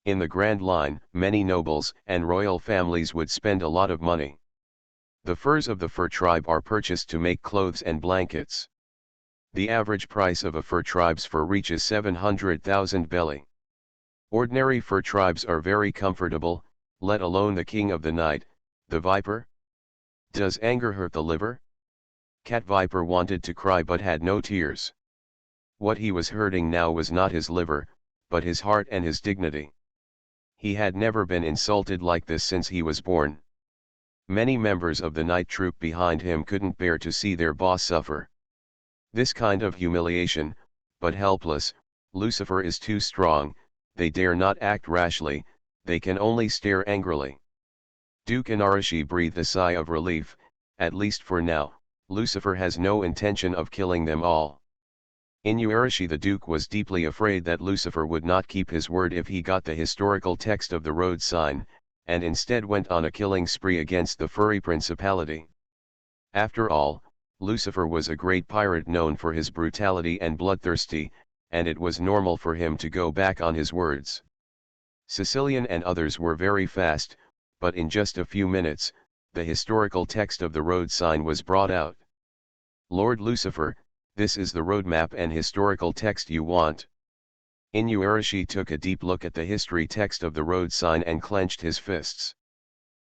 In the Grand Line, many nobles and royal families would spend a lot of money. The furs of the fur tribe are purchased to make clothes and blankets. The average price of a fur tribe's fur reaches 700,000 belly. Ordinary fur tribes are very comfortable, let alone the king of the night, the viper. Does anger hurt the liver? Cat Viper wanted to cry but had no tears. What he was hurting now was not his liver, but his heart and his dignity. He had never been insulted like this since he was born. Many members of the night troop behind him couldn't bear to see their boss suffer. This kind of humiliation, but helpless, Lucifer is too strong, they dare not act rashly, they can only stare angrily. Duke Inarishi breathed a sigh of relief. At least for now, Lucifer has no intention of killing them all. Inuarashi the Duke was deeply afraid that Lucifer would not keep his word if he got the historical text of the road sign, and instead went on a killing spree against the furry principality. After all, Lucifer was a great pirate known for his brutality and bloodthirsty, and it was normal for him to go back on his words. Sicilian and others were very fast, but in just a few minutes, the historical text of the road sign was brought out. Lord Lucifer, this is the roadmap and historical text you want. Inuarashi took a deep look at the history text of the road sign and clenched his fists.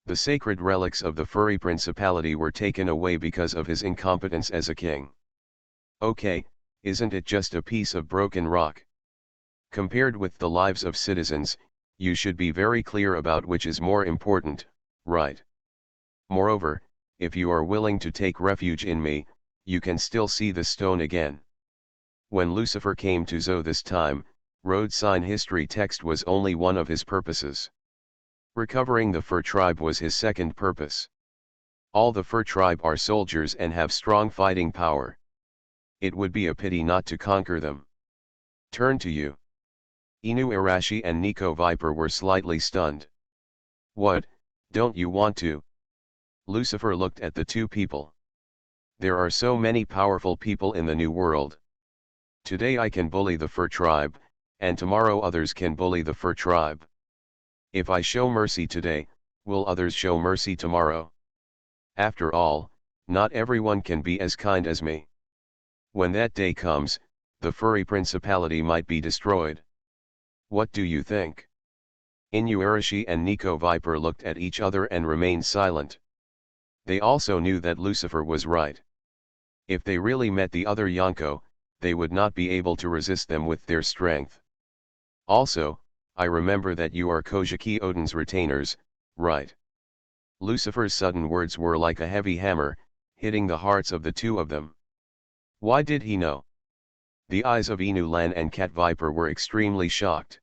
The sacred relics of the furry principality were taken away because of his incompetence as a king. Okay, isn't it just a piece of broken rock? Compared with the lives of citizens, you should be very clear about which is more important, right? Moreover, if you are willing to take refuge in me, you can still see the stone again. When Lucifer came to Zo this time, road sign history text was only one of his purposes. Recovering the fur tribe was his second purpose. All the fur tribe are soldiers and have strong fighting power. It would be a pity not to conquer them. Turn to you. Inu Arashi and Nico Viper were slightly stunned. What, don't you want to? Lucifer looked at the two people. There are so many powerful people in the new world. Today I can bully the fur tribe, and tomorrow others can bully the fur tribe. If I show mercy today, will others show mercy tomorrow? After all, not everyone can be as kind as me. When that day comes, the furry principality might be destroyed. What do you think? Inuarashi and Nico Viper looked at each other and remained silent. They also knew that Lucifer was right. If they really met the other Yonko, they would not be able to resist them with their strength. Also, I remember that you are Kojiki Odin's retainers, right? Lucifer's sudden words were like a heavy hammer, hitting the hearts of the two of them. Why did he know? The eyes of Inu Lan and Cat Viper were extremely shocked.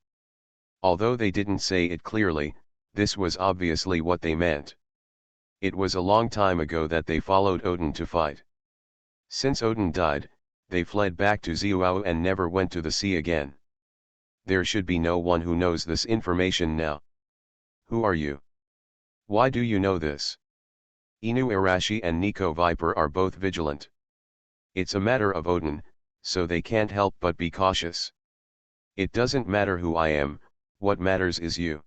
Although they didn't say it clearly, this was obviously what they meant. It was a long time ago that they followed Odin to fight. Since Odin died, they fled back to Zuao and never went to the sea again. There should be no one who knows this information now. Who are you? Why do you know this? Inu Arashi and Nico Viper are both vigilant. It's a matter of Odin, so they can't help but be cautious. It doesn't matter who I am, what matters is you.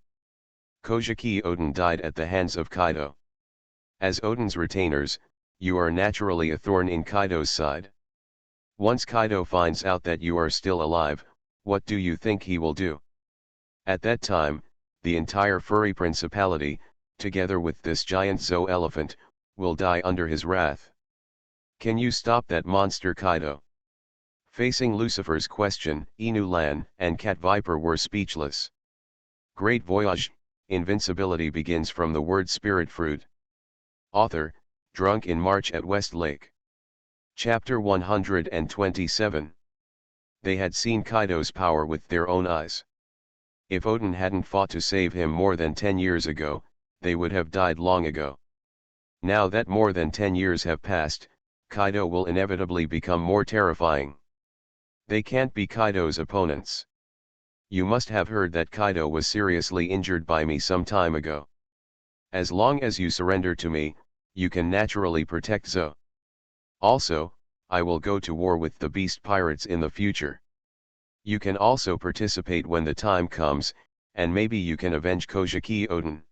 Kojiki Odin died at the hands of Kaido. As Odin's retainers, you are naturally a thorn in Kaido's side. Once Kaido finds out that you are still alive, what do you think he will do? At that time, the entire furry principality, together with this giant Zo elephant, will die under his wrath. Can you stop that monster Kaido? Facing Lucifer's question, Inu Lan and Cat Viper were speechless. Great Voyage, Invincibility begins from the word spirit fruit. Author, Drunk in March at West Lake. Chapter 127. They had seen Kaido's power with their own eyes. If Odin hadn't fought to save him more than 10 years ago, they would have died long ago. Now that more than 10 years have passed, Kaido will inevitably become more terrifying. They can't be Kaido's opponents. You must have heard that Kaido was seriously injured by me some time ago. As long as you surrender to me, you can naturally protect Zo. Also, I will go to war with the beast pirates in the future. You can also participate when the time comes, and maybe you can avenge Kojiki Odin.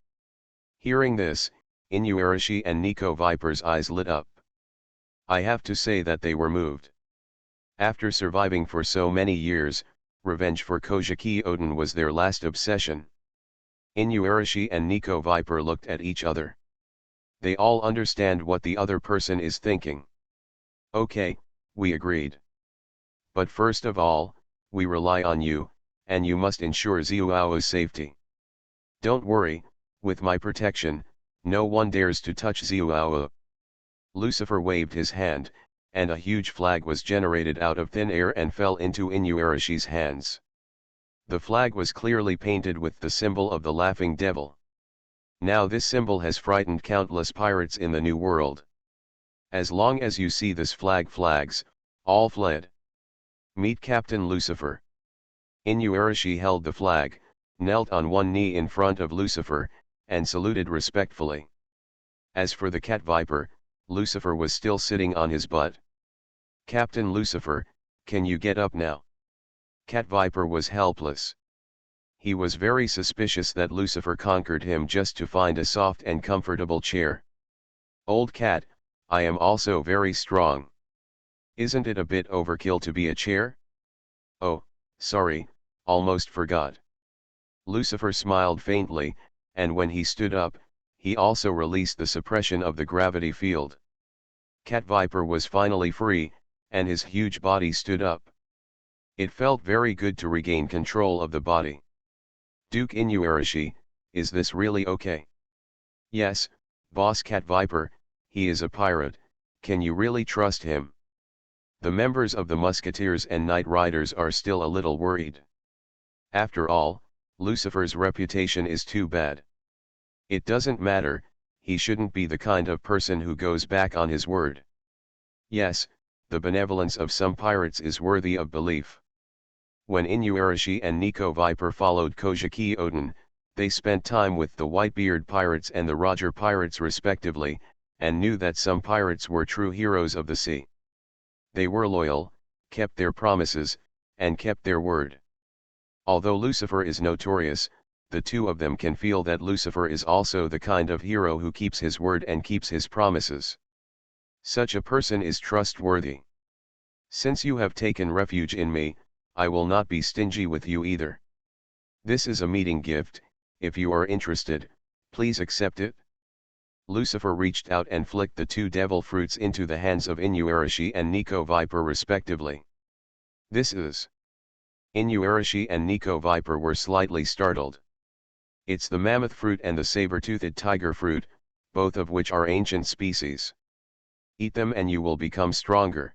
Hearing this, Inuarashi and Nico Viper's eyes lit up. I have to say that they were moved. After surviving for so many years, revenge for Kojiki Odin was their last obsession. Inuarashi and Nico Viper looked at each other. They all understand what the other person is thinking. Okay, we agreed. But first of all, we rely on you, and you must ensure Zuao's safety. Don't worry, with my protection, no one dares to touch Zuao. Lucifer waved his hand, and a huge flag was generated out of thin air and fell into Inuarashi's hands. The flag was clearly painted with the symbol of the laughing devil. Now this symbol has frightened countless pirates in the New World. As long as you see this flags, all fled. Meet Captain Lucifer. Inuarashi held the flag, knelt on one knee in front of Lucifer, and saluted respectfully. As for the cat viper, Lucifer was still sitting on his butt. Captain Lucifer, can you get up now? Cat viper was helpless. He was very suspicious that Lucifer conquered him just to find a soft and comfortable chair. Old cat, I am also very strong. Isn't it a bit overkill to be a chair? Oh, sorry, almost forgot. Lucifer smiled faintly, and when he stood up, he also released the suppression of the gravity field. Cat Viper was finally free, and his huge body stood up. It felt very good to regain control of the body. Duke Inuarashi, is this really okay? Yes, boss Cat Viper, he is a pirate, can you really trust him? The members of the Musketeers and Knight Riders are still a little worried. After all, Lucifer's reputation is too bad. It doesn't matter, he shouldn't be the kind of person who goes back on his word. Yes, the benevolence of some pirates is worthy of belief. When Inuarashi and Nico Viper followed Kojiki Odin, they spent time with the Whitebeard pirates and the Roger pirates respectively, and knew that some pirates were true heroes of the sea. They were loyal, kept their promises, and kept their word. Although Lucifer is notorious, the two of them can feel that Lucifer is also the kind of hero who keeps his word and keeps his promises. Such a person is trustworthy. Since you have taken refuge in me, I will not be stingy with you either. This is a meeting gift, if you are interested, please accept it. Lucifer reached out and flicked the two devil fruits into the hands of Inuarashi and Nico Viper respectively. This is... Inuarashi and Nico Viper were slightly startled. It's the mammoth fruit and the saber-toothed tiger fruit, both of which are ancient species. Eat them and you will become stronger.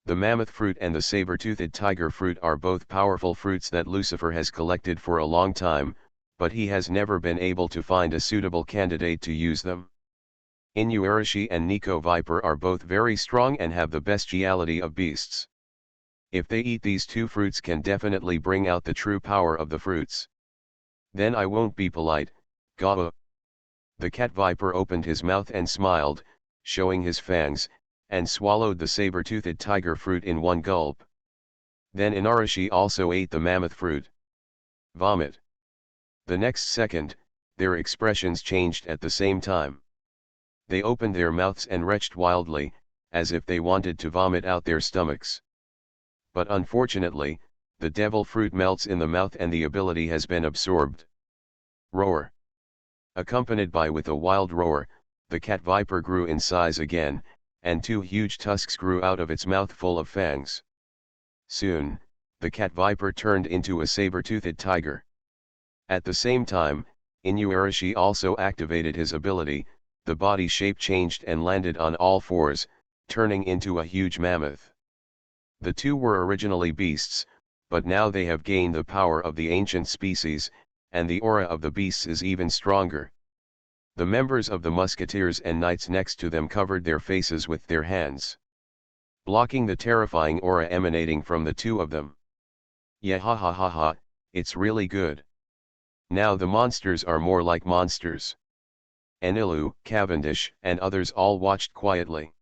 The mammoth fruit and the saber-toothed tiger fruit are both powerful fruits that Lucifer has collected for a long time, but he has never been able to find a suitable candidate to use them. Inuarashi and Nico Viper are both very strong and have the bestiality of beasts. If they eat these two fruits can definitely bring out the true power of the fruits. Then I won't be polite, gaah. The cat viper opened his mouth and smiled, showing his fangs, and swallowed the saber-toothed tiger fruit in one gulp. Then Inarashi also ate the mammoth fruit. Vomit. The next second, their expressions changed at the same time. They opened their mouths and retched wildly, as if they wanted to vomit out their stomachs. But unfortunately, the devil fruit melts in the mouth and the ability has been absorbed. Roar. Accompanied by with a wild roar, the cat viper grew in size again, and two huge tusks grew out of its mouth full of fangs. Soon, the cat viper turned into a saber-toothed tiger. At the same time, Inuarashi also activated his ability, the body shape changed and landed on all fours, turning into a huge mammoth. The two were originally beasts, but now they have gained the power of the ancient species, and the aura of the beasts is even stronger. The members of the musketeers and knights next to them covered their faces with their hands, blocking the terrifying aura emanating from the two of them. Yeah, ha ha ha ha, it's really good. Now the monsters are more like monsters. Enilu, Cavendish, and others all watched quietly.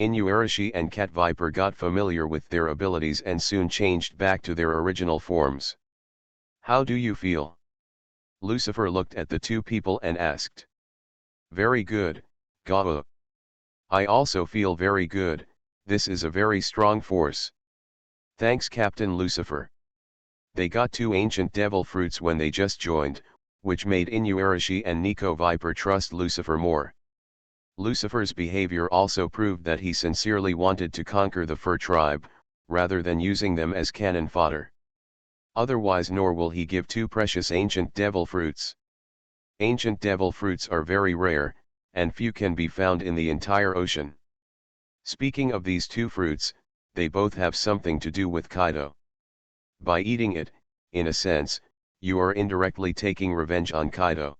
Inuarashi and Cat Viper got familiar with their abilities and soon changed back to their original forms. How do you feel? Lucifer looked at the two people and asked. Very good, gaah. I also feel very good, this is a very strong force. Thanks Captain Lucifer. They got two ancient devil fruits when they just joined, which made Inuarashi and Nico Viper trust Lucifer more. Lucifer's behavior also proved that he sincerely wanted to conquer the fur tribe, rather than using them as cannon fodder. Otherwise nor will he give two precious ancient devil fruits. Ancient devil fruits are very rare, and few can be found in the entire ocean. Speaking of these two fruits, they both have something to do with Kaido. By eating it, in a sense, you are indirectly taking revenge on Kaido.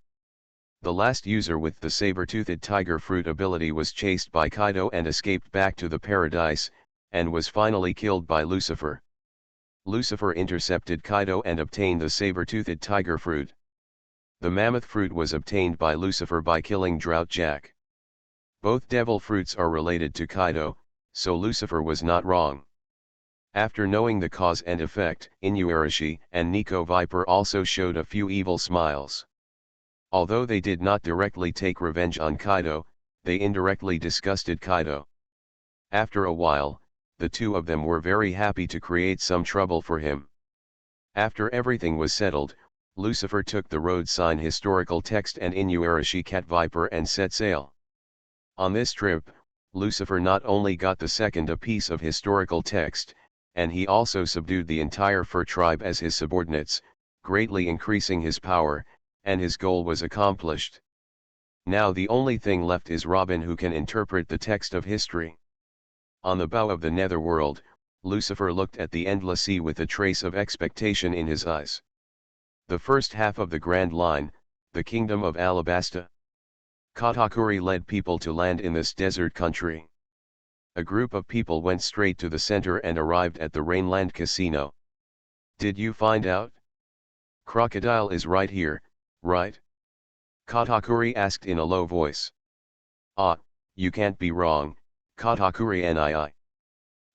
The last user with the saber-toothed tiger fruit ability was chased by Kaido and escaped back to the paradise, and was finally killed by Lucifer. Lucifer intercepted Kaido and obtained the saber-toothed tiger fruit. The mammoth fruit was obtained by Lucifer by killing Drought Jack. Both devil fruits are related to Kaido, so Lucifer was not wrong. After knowing the cause and effect, Inuarashi and Nico Viper also showed a few evil smiles. Although they did not directly take revenge on Kaido, they indirectly disgusted Kaido. After a while, the two of them were very happy to create some trouble for him. After everything was settled, Lucifer took the road sign historical text and Inuarashi cat Viper and set sail. On this trip, Lucifer not only got the second a piece of historical text, and he also subdued the entire fur tribe as his subordinates, greatly increasing his power, and his goal was accomplished. Now the only thing left is Robin, who can interpret the text of history. On the bow of the netherworld, Lucifer looked at the endless sea with a trace of expectation in his eyes. The first half of the Grand Line, the kingdom of Alabasta. Katakuri led people to land in this desert country. A group of people went straight to the center and arrived at the Rainland Casino. Did you find out? Crocodile is right here, right? Katakuri asked in a low voice. Ah, you can't be wrong, Katakuri nii.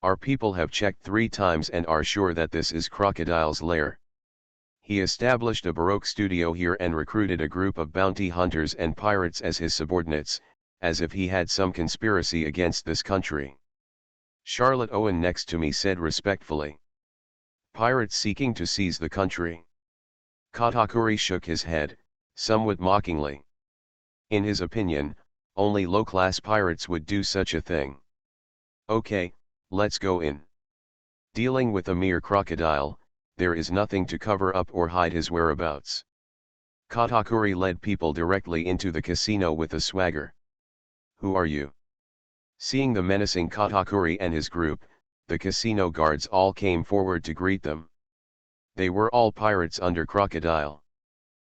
Our people have checked 3 times and are sure that this is Crocodile's lair. He established a Baroque studio here and recruited a group of bounty hunters and pirates as his subordinates, as if he had some conspiracy against this country. Charlotte Owen next to me said respectfully. Pirates seeking to seize the country. Katakuri shook his head, somewhat mockingly. In his opinion, only low-class pirates would do such a thing. Okay, let's go in. Dealing with a mere crocodile, there is nothing to cover up or hide his whereabouts. Katakuri led people directly into the casino with a swagger. Who are you? Seeing the menacing Katakuri and his group, the casino guards all came forward to greet them. They were all pirates under Crocodile.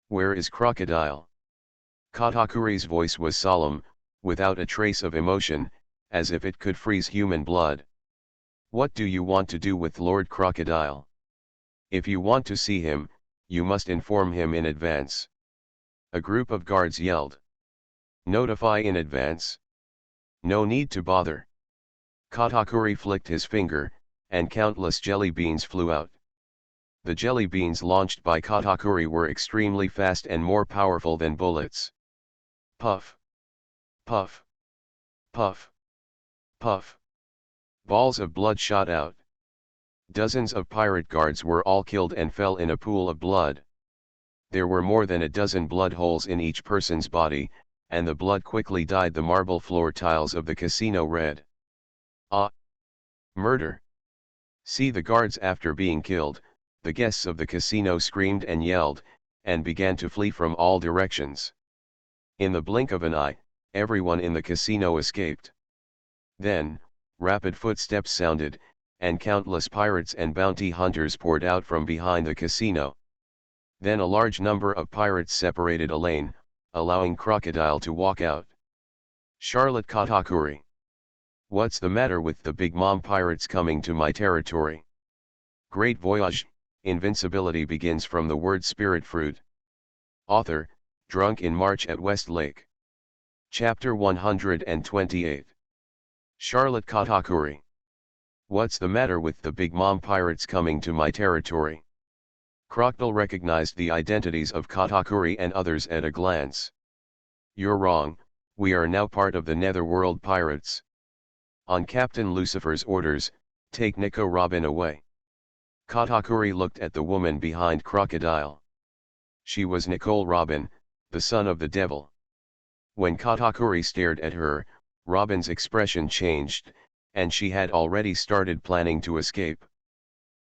Where is Crocodile? Katakuri's voice was solemn, without a trace of emotion, as if it could freeze human blood. What do you want to do with Lord Crocodile? If you want to see him, you must inform him in advance. A group of guards yelled. Notify in advance? No need to bother. Katakuri flicked his finger, and countless jelly beans flew out. The jelly beans launched by Katakuri were extremely fast and more powerful than bullets. Puff. Puff. Puff. Puff. Balls of blood shot out. Dozens of pirate guards were all killed and fell in a pool of blood. There were more than a dozen blood holes in each person's body, and the blood quickly dyed the marble floor tiles of the casino red. Ah! Murder! See the guards. After being killed, the guests of the casino screamed and yelled, and began to flee from all directions. In the blink of an eye, everyone in the casino escaped. Then, rapid footsteps sounded, and countless pirates and bounty hunters poured out from behind the casino. Then a large number of pirates separated a lane, allowing Crocodile to walk out. Charlotte Katakuri. What's the matter with the Big Mom pirates coming to my territory? Great Voyage, Invincibility begins from the word spirit fruit. Author, Drunk in March at West Lake. Chapter 128. Charlotte Katakuri. What's the matter with the Big Mom pirates coming to my territory? Crocodile recognized the identities of Katakuri and others at a glance. You're wrong, we are now part of the Netherworld Pirates. On Captain Lucifer's orders, take Nico Robin away. Katakuri looked at the woman behind Crocodile. She was Nicole Robin, the son of the devil. When Katakuri stared at her, Robin's expression changed, and she had already started planning to escape.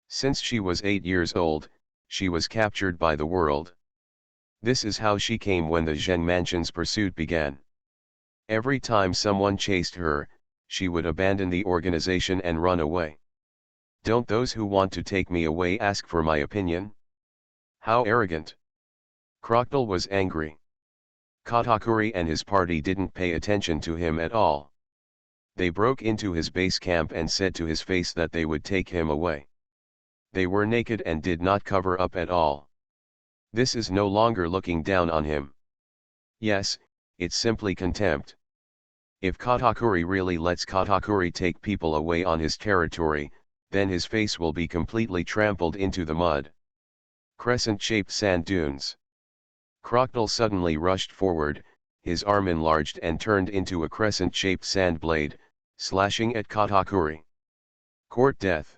Since she was 8 years old, she was captured by the world. This is how she came when the Zheng Mansion's pursuit began. Every time someone chased her, she would abandon the organization and run away. Don't those who want to take me away ask for my opinion? How arrogant! Crocodile was angry. Katakuri and his party didn't pay attention to him at all. They broke into his base camp and said to his face that they would take him away. They were naked and did not cover up at all. This is no longer looking down on him. Yes, it's simply contempt. If Katakuri really lets Katakuri take people away on his territory, then his face will be completely trampled into the mud. Crescent-shaped sand dunes. Crocodile suddenly rushed forward, his arm enlarged and turned into a crescent-shaped sand blade, slashing at Katakuri. Court death.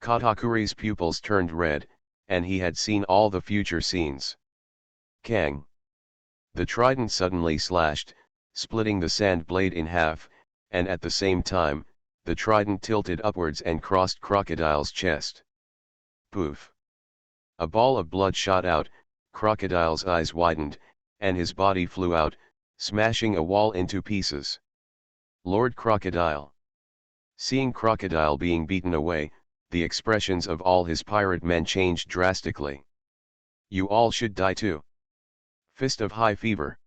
Katakuri's pupils turned red, and he had seen all the future scenes. Kang. The trident suddenly slashed, splitting the sand blade in half, and at the same time, the trident tilted upwards and crossed Crocodile's chest. Poof. A ball of blood shot out, Crocodile's eyes widened, and his body flew out, smashing a wall into pieces. Lord Crocodile. Seeing Crocodile being beaten away, the expressions of all his pirate men changed drastically. You all should die too. Fist of High Fever.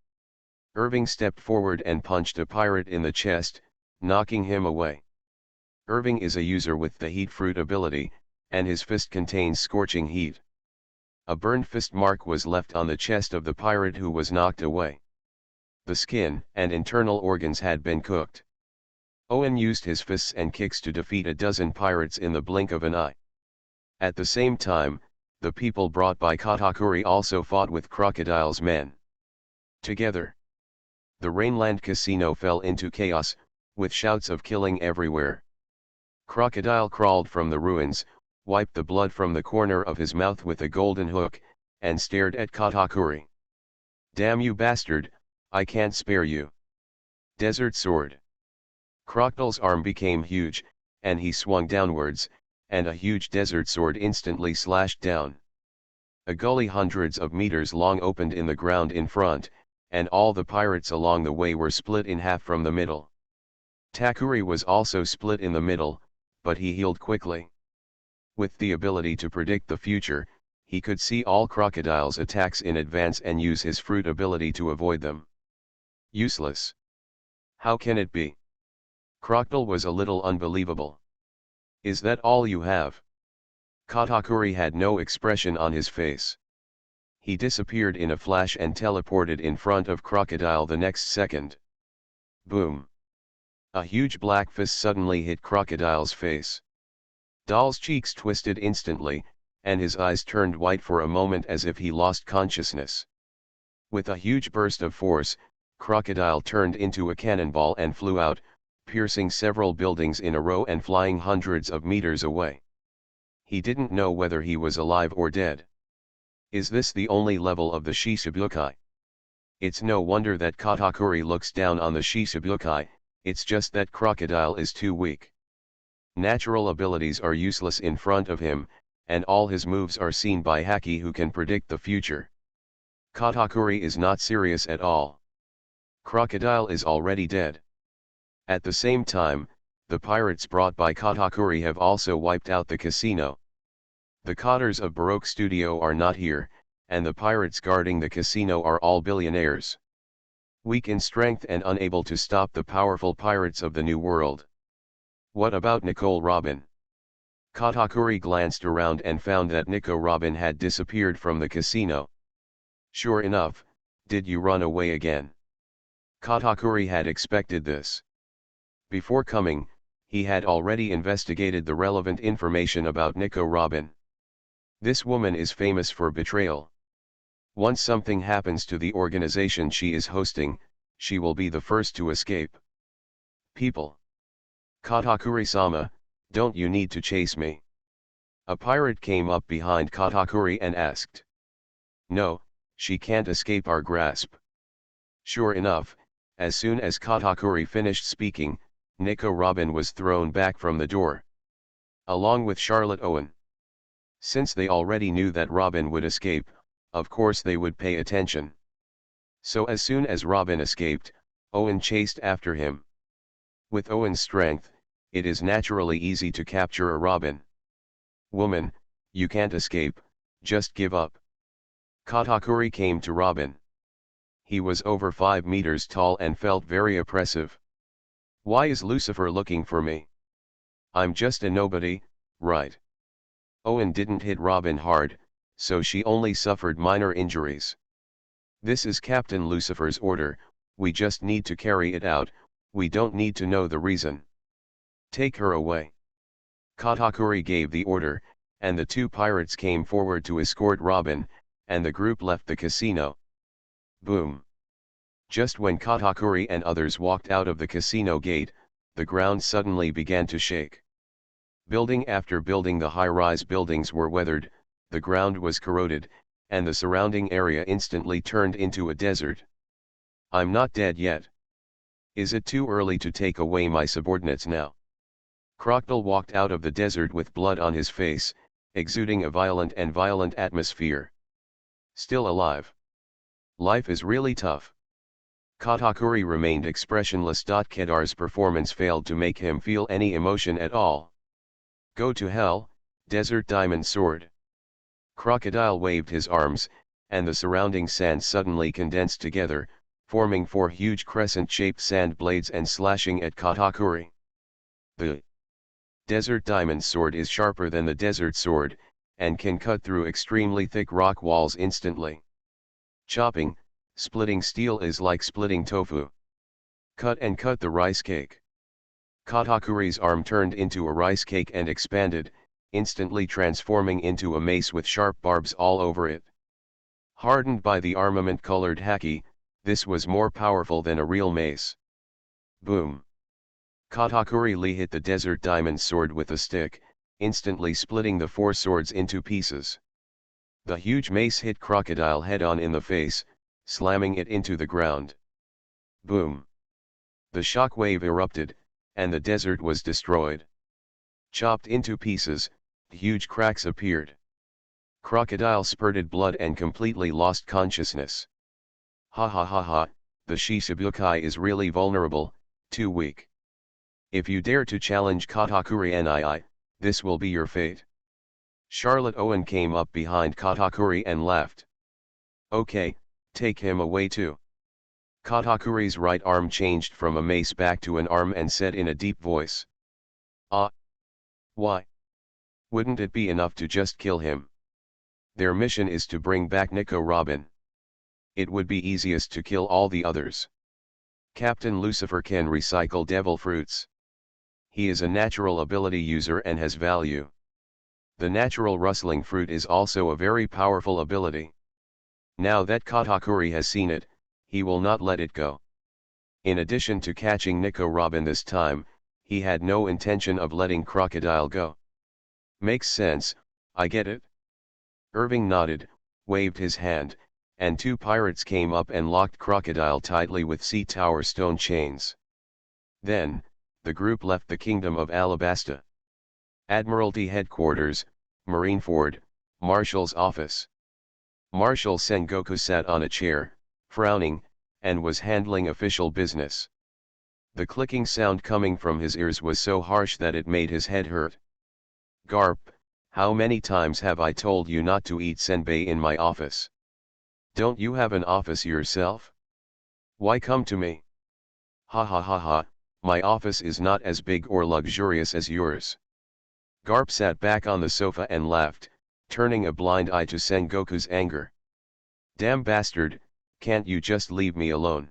Irving stepped forward and punched a pirate in the chest, knocking him away. Irving is a user with the Heat Fruit ability, and his fist contains scorching heat. A burned fist mark was left on the chest of the pirate who was knocked away. The skin and internal organs had been cooked. Owen used his fists and kicks to defeat a dozen pirates in the blink of an eye. At the same time, the people brought by Katakuri also fought with Crocodile's men. Together, the Rainland Casino fell into chaos, with shouts of killing everywhere. Crocodile crawled from the ruins, wiped the blood from the corner of his mouth with a golden hook, and stared at Katakuri. Damn you bastard, I can't spare you. Desert Sword. Crocodile's arm became huge, and he swung downwards, and a huge desert sword instantly slashed down. A gully hundreds of meters long opened in the ground in front, and all the pirates along the way were split in half from the middle. Takuri was also split in the middle, but he healed quickly. With the ability to predict the future, he could see all Crocodile's attacks in advance and use his fruit ability to avoid them. Useless. How can it be? Crocodile was a little unbelievable. Is that all you have? Katakuri had no expression on his face. He disappeared in a flash and teleported in front of Crocodile the next second. Boom. A huge black fist suddenly hit Crocodile's face. Doll's cheeks twisted instantly, and his eyes turned white for a moment as if he lost consciousness. With a huge burst of force, Crocodile turned into a cannonball and flew out, piercing several buildings in a row and flying hundreds of meters away. He didn't know whether he was alive or dead. Is this the only level of the Shichibukai? It's no wonder that Katakuri looks down on the Shichibukai, it's just that Crocodile is too weak. Natural abilities are useless in front of him, and all his moves are seen by Haki who can predict the future. Katakuri is not serious at all. Crocodile is already dead. At the same time, the pirates brought by Katakuri have also wiped out the casino. The cotters of Baroque Studio are not here, and the pirates guarding the casino are all billionaires. Weak in strength and unable to stop the powerful pirates of the New World. What about Nicole Robin? Katakuri glanced around and found that Nico Robin had disappeared from the casino. Sure enough, did you run away again? Katakuri had expected this. Before coming, he had already investigated the relevant information about Nico Robin. This woman is famous for betrayal. Once something happens to the organization she is hosting, she will be the first to escape. People. Katakuri-sama, don't you need to chase me? A pirate came up behind Katakuri and asked. No, she can't escape our grasp. Sure enough, as soon as Katakuri finished speaking, Nico Robin was thrown back from the door. Along with Charlotte Owen. Since they already knew that Robin would escape, of course they would pay attention. So as soon as Robin escaped, Owen chased after him. With Owen's strength, it is naturally easy to capture a robin. Woman, you can't escape, just give up. Katakuri came to Robin. He was over 5 meters tall and felt very oppressive. Why is Lucifer looking for me? I'm just a nobody, right? Owen didn't hit Robin hard, so she only suffered minor injuries. This is Captain Lucifer's order, we just need to carry it out, we don't need to know the reason. Take her away. Katakuri gave the order, and the two pirates came forward to escort Robin, and the group left the casino. Boom. Just when Katakuri and others walked out of the casino gate, the ground suddenly began to shake. Building after building, the high-rise buildings were weathered, the ground was corroded, and the surrounding area instantly turned into a desert. I'm not dead yet. Is it too early to take away my subordinates now? Crocodile walked out of the desert with blood on his face, exuding a violent atmosphere. Still alive. Life is really tough. Katakuri remained expressionless. Kedar's performance failed to make him feel any emotion at all. Go to hell, Desert Diamond Sword. Crocodile waved his arms, and the surrounding sand suddenly condensed together, forming 4 huge crescent-shaped sand blades and slashing at Katakuri. The Desert Diamond Sword is sharper than the Desert Sword, and can cut through extremely thick rock walls instantly. Chopping, splitting steel is like splitting tofu. Cut the rice cake. Katakuri's arm turned into a rice cake and expanded, instantly transforming into a mace with sharp barbs all over it. Hardened by the armament-colored haki, this was more powerful than a real mace. Boom. Katakuri hit the Desert Diamond Sword with a stick, instantly splitting the 4 swords into pieces. The huge mace hit Crocodile head-on in the face, slamming it into the ground. Boom. The shockwave erupted, and the desert was destroyed. Chopped into pieces, huge cracks appeared. Crocodile spurted blood and completely lost consciousness. Ha ha ha ha, the Shichibukai is really vulnerable, too weak. If you dare to challenge Katakuri nii, this will be your fate. Charlotte Owen came up behind Katakuri and laughed. Okay, take him away too. Katakuri's right arm changed from a mace back to an arm and said in a deep voice. Ah. Why? Wouldn't it be enough to just kill him? Their mission is to bring back Nico Robin. It would be easiest to kill all the others. Captain Lucifer can recycle devil fruits. He is a natural ability user and has value. The natural rustling fruit is also a very powerful ability. Now that Katakuri has seen it, he will not let it go. In addition to catching Nico Robin this time, he had no intention of letting Crocodile go. Makes sense, I get it. Irving nodded, waved his hand, and 2 pirates came up and locked Crocodile tightly with sea tower stone chains. Then, the group left the Kingdom of Alabasta. Admiralty Headquarters, Marineford, Marshal's office. Marshal Sengoku sat on a chair, frowning, and was handling official business. The clicking sound coming from his ears was so harsh that it made his head hurt. Garp, how many times have I told you not to eat senbei in my office? Don't you have an office yourself? Why come to me? Ha ha ha ha, my office is not as big or luxurious as yours. Garp sat back on the sofa and laughed, turning a blind eye to Sengoku's anger. Damn bastard, can't you just leave me alone?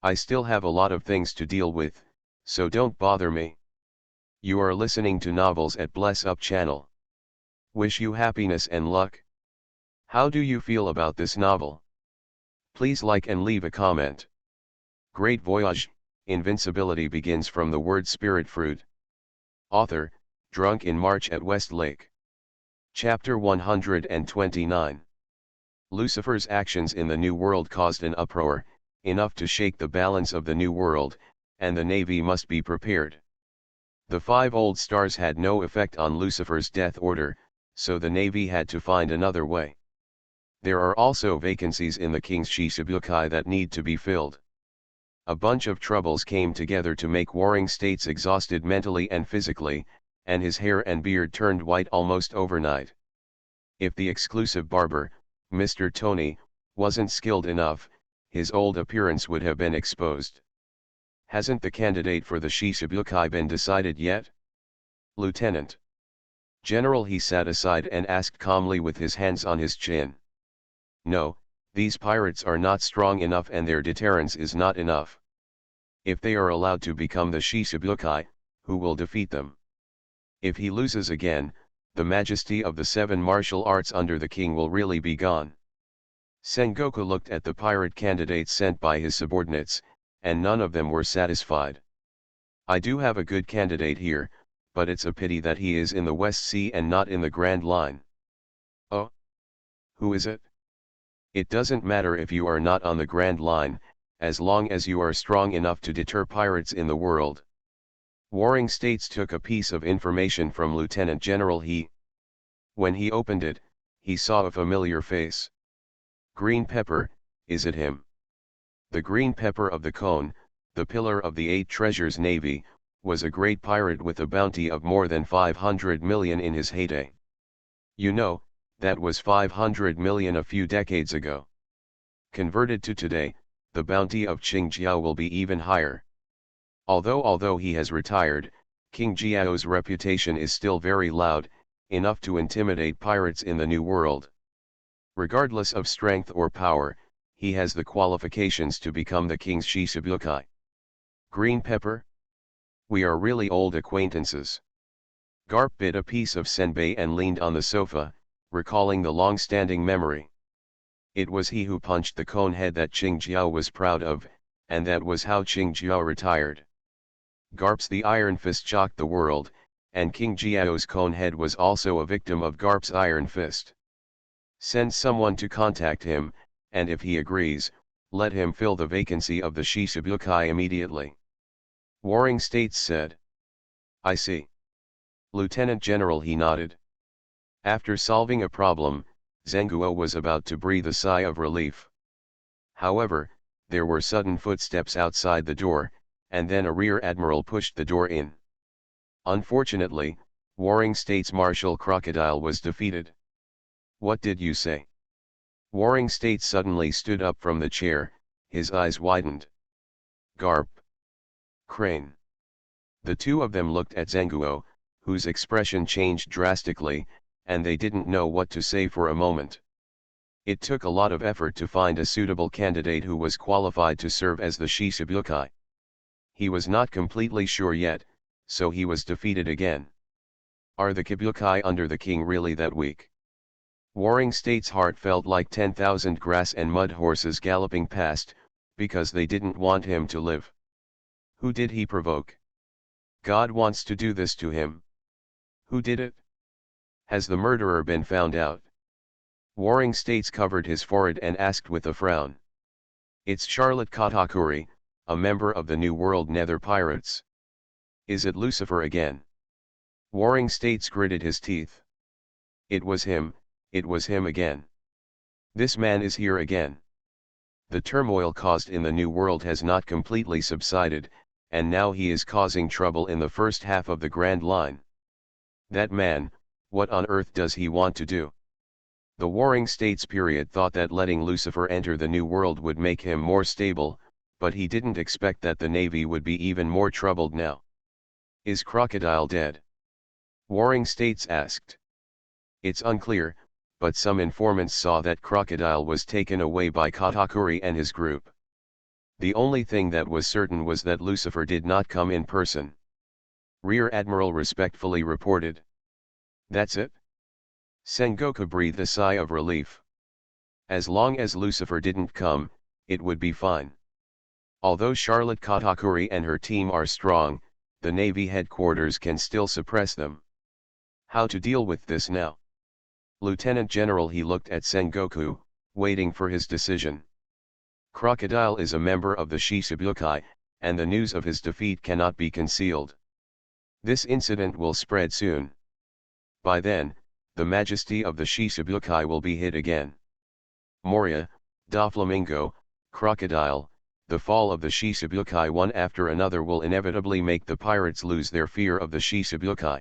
I still have a lot of things to deal with, so don't bother me. You are listening to Novels at Bless Up channel. Wish you happiness and luck. How do you feel about this novel? Please like and leave a comment. Great Voyage, Invincibility begins from the word spirit fruit. Author, Drunk in March at Westlake. Chapter 129. Lucifer's actions in the New World caused an uproar, enough to shake the balance of the New World, and the Navy must be prepared. The 5 old stars had no effect on Lucifer's death order, so the Navy had to find another way. There are also vacancies in the King's Shichibukai that need to be filled. A bunch of troubles came together to make Warring States exhausted mentally and physically, and his hair and beard turned white almost overnight. If the exclusive barber, Mr. Tony, wasn't skilled enough, his old appearance would have been exposed. Hasn't the candidate for the Shishibukai been decided yet? Lieutenant General, he sat aside and asked calmly with his hands on his chin. No, these pirates are not strong enough and their deterrence is not enough. If they are allowed to become the Shishibukai, who will defeat them? If he loses again, the majesty of the 7 martial arts under the king will really be gone. Sengoku looked at the pirate candidates sent by his subordinates, and none of them were satisfied. I do have a good candidate here, but it's a pity that he is in the West Sea and not in the Grand Line. Oh? Who is it? It doesn't matter if you are not on the Grand Line, as long as you are strong enough to deter pirates in the world. Warring States took a piece of information from Lieutenant General He. When he opened it, he saw a familiar face. Green Pepper, is it him? The Green Pepper of the Cone, the pillar of the 8 treasures navy, was a great pirate with a bounty of more than 500 million in his heyday. You know, that was 500 million a few decades ago. Converted to today, the bounty of Qing Jiao will be even higher. Although he has retired, King Jiao's reputation is still very loud, enough to intimidate pirates in the New World. Regardless of strength or power, he has the qualifications to become the king's Shishibukai. Green Pepper? We are really old acquaintances. Garp bit a piece of senbei and leaned on the sofa, recalling the long-standing memory. It was he who punched the cone head that Qing Jiao was proud of, and that was how Qing Jiao retired. Garp's the Iron Fist shocked the world, and King Jiao's cone head was also a victim of Garp's Iron Fist. Send someone to contact him, and if he agrees, let him fill the vacancy of the Shishibukai immediately. Warring States said. I see. Lieutenant General, he nodded. After solving a problem, Zenguo was about to breathe a sigh of relief. However, there were sudden footsteps outside the door, and then a rear admiral pushed the door in. Unfortunately, Warring States Marshal Crocodile was defeated. What did you say? Warring States suddenly stood up from the chair, his eyes widened. Garp. Crane. The two of them looked at Zenguo, whose expression changed drastically, and they didn't know what to say for a moment. It took a lot of effort to find a suitable candidate who was qualified to serve as the Shishibukai. He was not completely sure yet, so he was defeated again. Are the Kibukai under the king really that weak? Warring States' heart felt like 10,000 grass and mud horses galloping past, because they didn't want him to live. Who did he provoke? God wants to do this to him. Who did it? Has the murderer been found out? Warring States covered his forehead and asked with a frown. It's Charlotte Katakuri, a member of the New World Nether Pirates. Is it Lucifer again? Warring States gritted his teeth. It was him again. This man is here again. The turmoil caused in the New World has not completely subsided, and now he is causing trouble in the first half of the Grand Line. That man, what on earth does he want to do? The Warring States period thought that letting Lucifer enter the New World would make him more stable, but he didn't expect that the Navy would be even more troubled now. Is Crocodile dead? Warring States asked. It's unclear, but some informants saw that Crocodile was taken away by Katakuri and his group. The only thing that was certain was that Lucifer did not come in person. Rear Admiral respectfully reported. That's it? Sengoku breathed a sigh of relief. As long as Lucifer didn't come, it would be fine. Although Charlotte Katakuri and her team are strong, the Navy headquarters can still suppress them. How to deal with this now? Lieutenant General, he looked at Sengoku, waiting for his decision. Crocodile is a member of the Shishibukai, and the news of his defeat cannot be concealed. This incident will spread soon. By then, the majesty of the Shishibukai will be hit again. Moria, Doflamingo, Crocodile, the fall of the Shishibukai one after another will inevitably make the pirates lose their fear of the Shishibukai.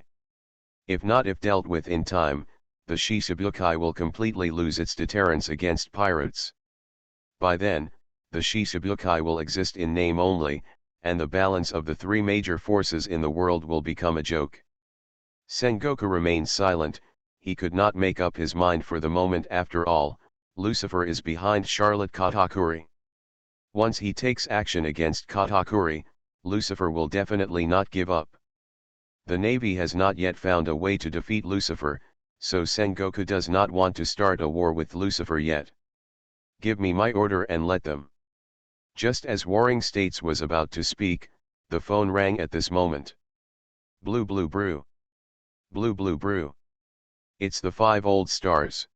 If dealt with in time, the Shishibukai will completely lose its deterrence against pirates. By then, the Shishibukai will exist in name only, and the balance of the three major forces in the world will become a joke. Sengoku remained silent. He could not make up his mind for the moment. After all, Lucifer is behind Charlotte Katakuri. Once he takes action against Katakuri, Lucifer will definitely not give up. The Navy has not yet found a way to defeat Lucifer, so Sengoku does not want to start a war with Lucifer yet. Give me my order and let them. Just as Warring States was about to speak, the phone rang at this moment. Blue blue brew. Blue blue brew. It's the 5 old stars.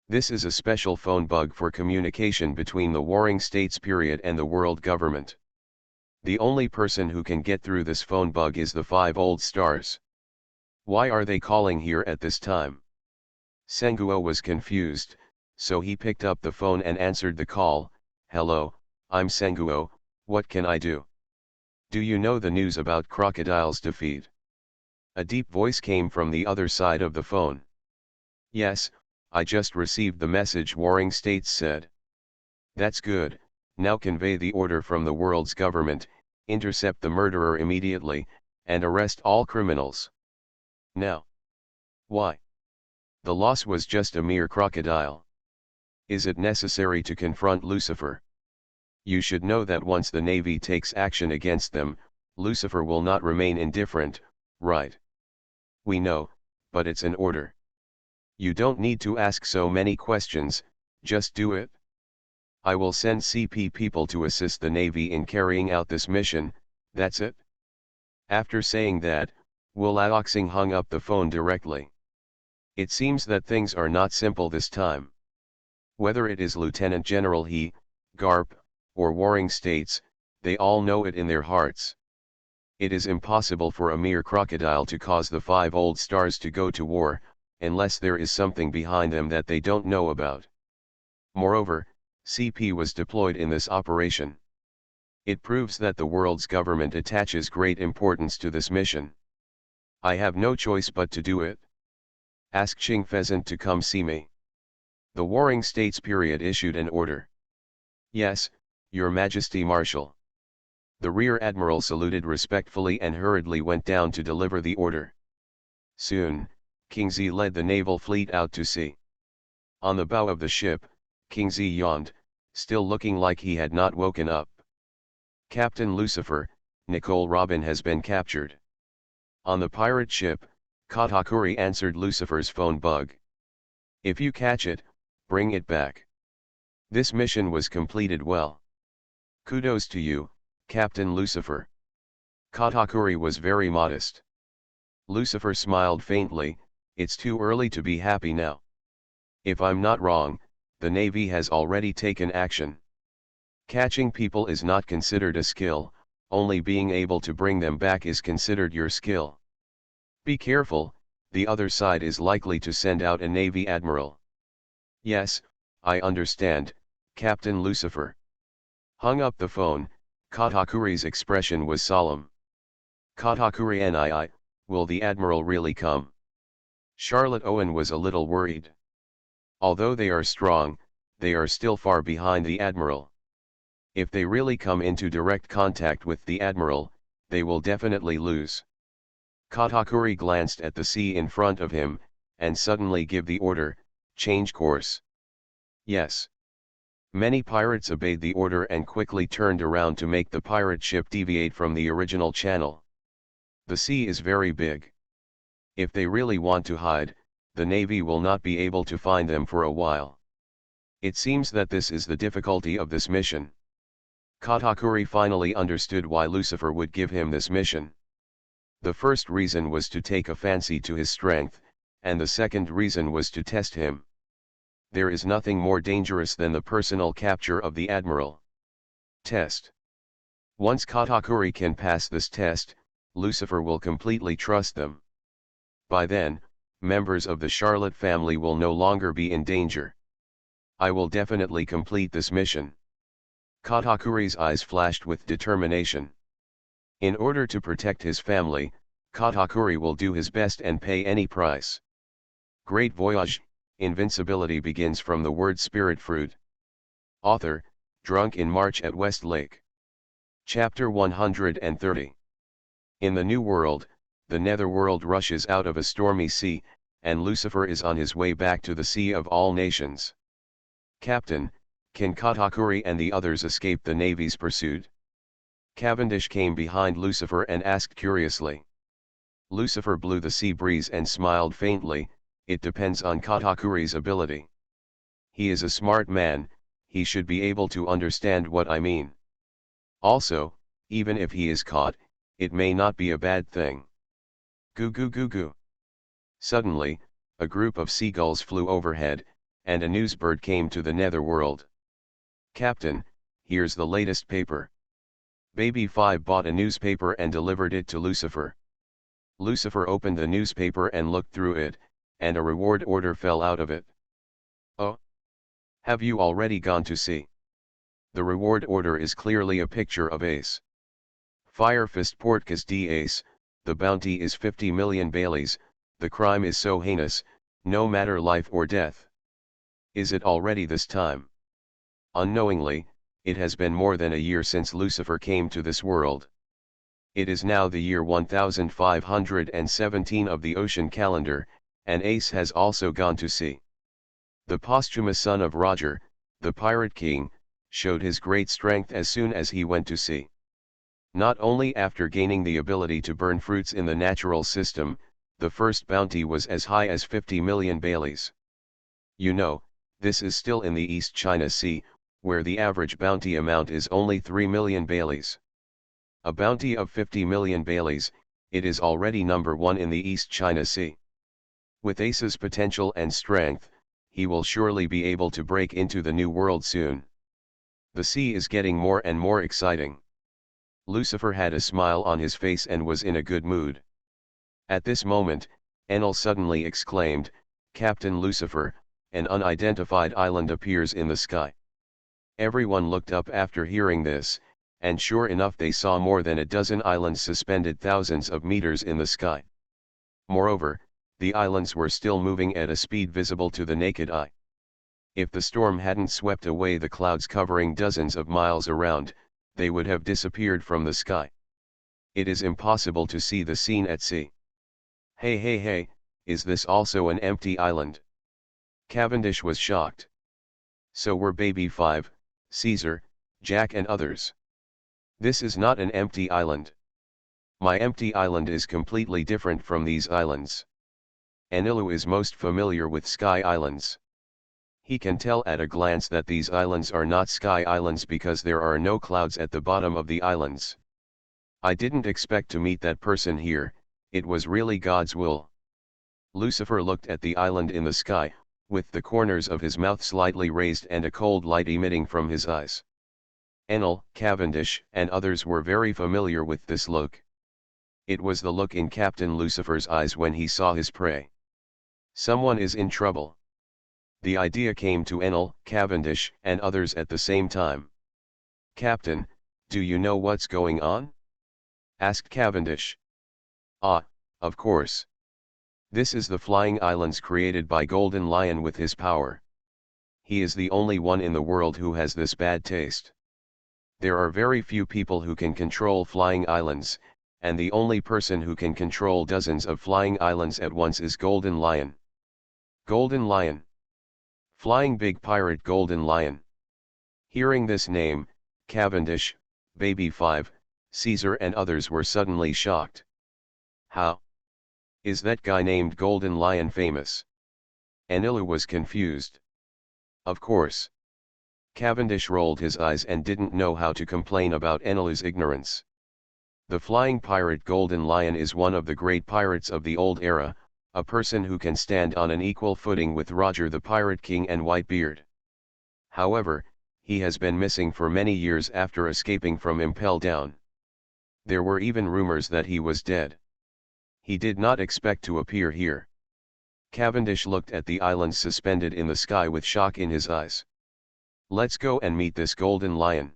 This is a special phone bug for communication between the Warring States period and the world government. The only person who can get through this phone bug is the 5 old stars. Why are they calling here at this time? Senguo was confused, so he picked up the phone and answered the call. Hello, I'm Senguo, what can I do? Do you know the news about Crocodile's defeat? A deep voice came from the other side of the phone. Yes, I just received the message, Warring States said. That's good. Now convey the order from the world's government, intercept the murderer immediately, and arrest all criminals. Now. Why? The loss was just a mere crocodile. Is it necessary to confront Lucifer? You should know that once the Navy takes action against them, Lucifer will not remain indifferent, right? We know, but it's an order. You don't need to ask so many questions, just do it. I will send CP people to assist the Navy in carrying out this mission, that's it. After saying that, Wu Laoxing hung up the phone directly. It seems that things are not simple this time. Whether it is Lieutenant General He, Garp, or Warring States, they all know it in their hearts. It is impossible for a mere crocodile to cause the 5 old stars to go to war, unless there is something behind them that they don't know about. Moreover, CP was deployed in this operation. It proves that the world's government attaches great importance to this mission. I have no choice but to do it. Ask Ching Pheasant to come see me. The Warring States period issued an order. Yes, Your Majesty Marshal. The Rear Admiral saluted respectfully and hurriedly went down to deliver the order. Soon, Kingzi led the naval fleet out to sea. On the bow of the ship, Kingzi yawned, still looking like he had not woken up. Captain Lucifer, Nicole Robin has been captured. On the pirate ship, Katakuri answered Lucifer's phone bug. If you catch it, bring it back. This mission was completed well. Kudos to you, Captain Lucifer. Katakuri was very modest. Lucifer smiled faintly. It's too early to be happy now. If I'm not wrong, the Navy has already taken action. Catching people is not considered a skill, only being able to bring them back is considered your skill. Be careful, the other side is likely to send out a Navy admiral. Yes, I understand, Captain Lucifer. Hung up the phone, Katakuri's expression was solemn. Katakuri nii, will the admiral really come? Charlotte Owen was a little worried. Although they are strong, they are still far behind the admiral. If they really come into direct contact with the admiral, they will definitely lose. Katakuri glanced at the sea in front of him, and suddenly gave the order, change course. Yes. Many pirates obeyed the order and quickly turned around to make the pirate ship deviate from the original channel. The sea is very big. If they really want to hide, the Navy will not be able to find them for a while. It seems that this is the difficulty of this mission. Katakuri finally understood why Lucifer would give him this mission. The first reason was to take a fancy to his strength, and the second reason was to test him. There is nothing more dangerous than the personal capture of the admiral. Test. Once Katakuri can pass this test, Lucifer will completely trust them. By then, members of the Charlotte family will no longer be in danger. I will definitely complete this mission. Katakuri's eyes flashed with determination. In order to protect his family, Katakuri will do his best and pay any price. Great Voyage, Invincibility begins from the word spirit fruit. Author, Drunk in March at West Lake. Chapter 130. In the New World, the Netherworld rushes out of a stormy sea, and Lucifer is on his way back to the Sea of All Nations. Captain, can Katakuri and the others escape the Navy's pursuit? Cavendish came behind Lucifer and asked curiously. Lucifer blew the sea breeze and smiled faintly. It depends on Katakuri's ability. He is a smart man, he should be able to understand what I mean. Also, even if he is caught, it may not be a bad thing. Goo goo goo goo. Suddenly, a group of seagulls flew overhead, and a newsbird came to the Netherworld. Captain, here's the latest paper. Baby 5 bought a newspaper and delivered it to Lucifer. Lucifer opened the newspaper and looked through it, and a reward order fell out of it. Oh! Have you already gone to sea? The reward order is clearly a picture of Ace. Firefist Portcas D. Ace, the bounty is 50 million Baileys, the crime is so heinous, no matter life or death. Is it already this time? Unknowingly, it has been more than a year since Lucifer came to this world. It is now the year 1517 of the ocean calendar, and Ace has also gone to sea. The posthumous son of Roger, the Pirate King, showed his great strength as soon as he went to sea. Not only after gaining the ability to burn fruits in the natural system, the first bounty was as high as 50 million Baileys. You know, this is still in the East China Sea, where the average bounty amount is only 3 million Baileys. A bounty of 50 million Baileys, it is already number one in the East China Sea. With Ace's potential and strength, he will surely be able to break into the New World soon. The sea is getting more and more exciting. Lucifer had a smile on his face and was in a good mood. At this moment, Enel suddenly exclaimed, "Captain Lucifer, an unidentified island appears in the sky." Everyone looked up after hearing this, and sure enough they saw more than a dozen islands suspended thousands of meters in the sky. Moreover, the islands were still moving at a speed visible to the naked eye. If the storm hadn't swept away the clouds covering dozens of miles around, they would have disappeared from the sky. It is impossible to see the scene at sea. Hey hey hey, is this also an empty island? Cavendish was shocked. So were Baby 5, Caesar, Jack and others. This is not an empty island. My empty island is completely different from these islands. Enilu is most familiar with sky islands. He can tell at a glance that these islands are not sky islands because there are no clouds at the bottom of the islands. I didn't expect to meet that person here, it was really God's will. Lucifer looked at the island in the sky, with the corners of his mouth slightly raised and a cold light emitting from his eyes. Enel, Cavendish, and others were very familiar with this look. It was the look in Captain Lucifer's eyes when he saw his prey. Someone is in trouble. The idea came to Enel, Cavendish, and others at the same time. "Captain, do you know what's going on?" asked Cavendish. "Ah, of course. This is the flying islands created by Golden Lion with his power. He is the only one in the world who has this bad taste. There are very few people who can control flying islands, and the only person who can control dozens of flying islands at once is Golden Lion." Golden Lion. Flying Big Pirate Golden Lion. Hearing this name, Cavendish, Baby 5, Caesar and others were suddenly shocked. How? Is that guy named Golden Lion famous? Enilu was confused. Of course. Cavendish rolled his eyes and didn't know how to complain about Enilu's ignorance. The flying pirate Golden Lion is one of the great pirates of the old era, a person who can stand on an equal footing with Roger the Pirate King and Whitebeard. However, he has been missing for many years after escaping from Impel Down. There were even rumors that he was dead. He did not expect to appear here. Cavendish looked at the islands suspended in the sky with shock in his eyes. "Let's go and meet this Golden Lion."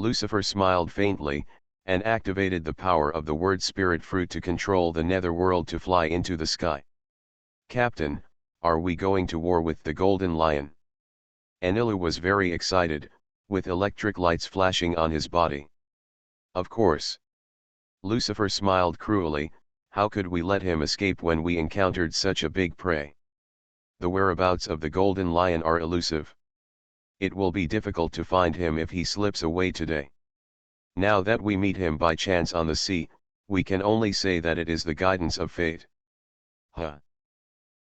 Lucifer smiled faintly, and activated the power of the word spirit fruit to control the netherworld to fly into the sky. "Captain, are we going to war with the Golden Lion?" Enilu was very excited, with electric lights flashing on his body. "Of course." Lucifer smiled cruelly, "How could we let him escape when we encountered such a big prey? The whereabouts of the Golden Lion are elusive. It will be difficult to find him if he slips away today. Now that we meet him by chance on the sea, we can only say that it is the guidance of fate." Huh.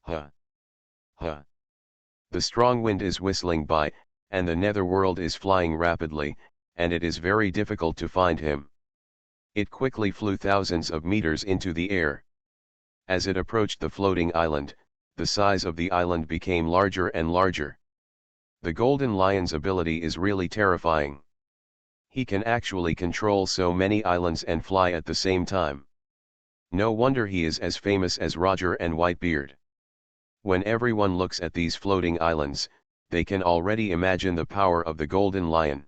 Huh. Huh. The strong wind is whistling by, and the netherworld is flying rapidly, and it is very difficult to find him. It quickly flew thousands of meters into the air. As it approached the floating island, the size of the island became larger and larger. The Golden Lion's ability is really terrifying. He can actually control so many islands and fly at the same time. No wonder he is as famous as Roger and Whitebeard. When everyone looks at these floating islands, they can already imagine the power of the Golden Lion.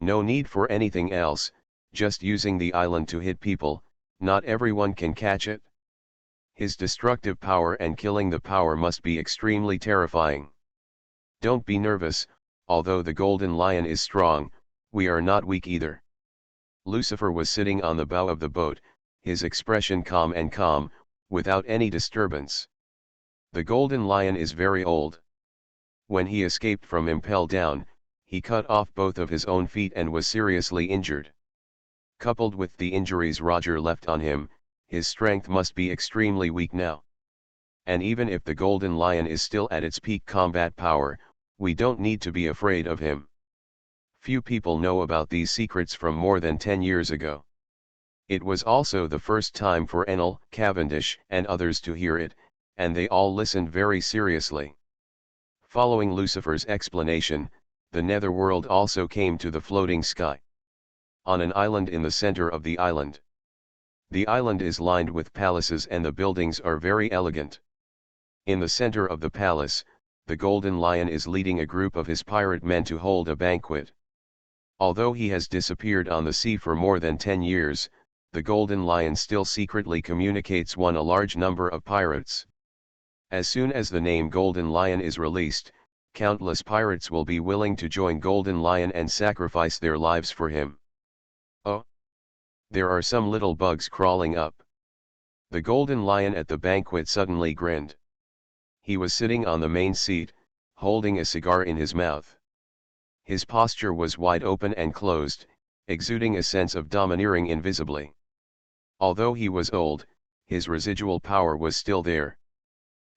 No need for anything else, just using the island to hit people. Not everyone can catch it. His destructive power and killing the power must be extremely terrifying. Don't be nervous, although the Golden Lion is strong, we are not weak either. Lucifer was sitting on the bow of the boat, his expression calm, without any disturbance. The Golden Lion is very old. When he escaped from Impel Down, he cut off both of his own feet and was seriously injured. Coupled with the injuries Roger left on him, his strength must be extremely weak now. And even if the Golden Lion is still at its peak combat power, we don't need to be afraid of him. Few people know about these secrets from more than 10 years ago. It was also the first time for Enel, Cavendish and others to hear it, and they all listened very seriously. Following Lucifer's explanation, the netherworld also came to the floating sky. On an island in the center of the island. The island is lined with palaces and the buildings are very elegant. In the center of the palace, the Golden Lion is leading a group of his pirate men to hold a banquet. Although he has disappeared on the sea for more than 10 years, the Golden Lion still secretly communicates a large number of pirates. As soon as the name Golden Lion is released, countless pirates will be willing to join Golden Lion and sacrifice their lives for him. Oh! There are some little bugs crawling up. The Golden Lion at the banquet suddenly grinned. He was sitting on the main seat, holding a cigar in his mouth. His posture was wide open and closed, exuding a sense of domineering invisibly. Although he was old, his residual power was still there.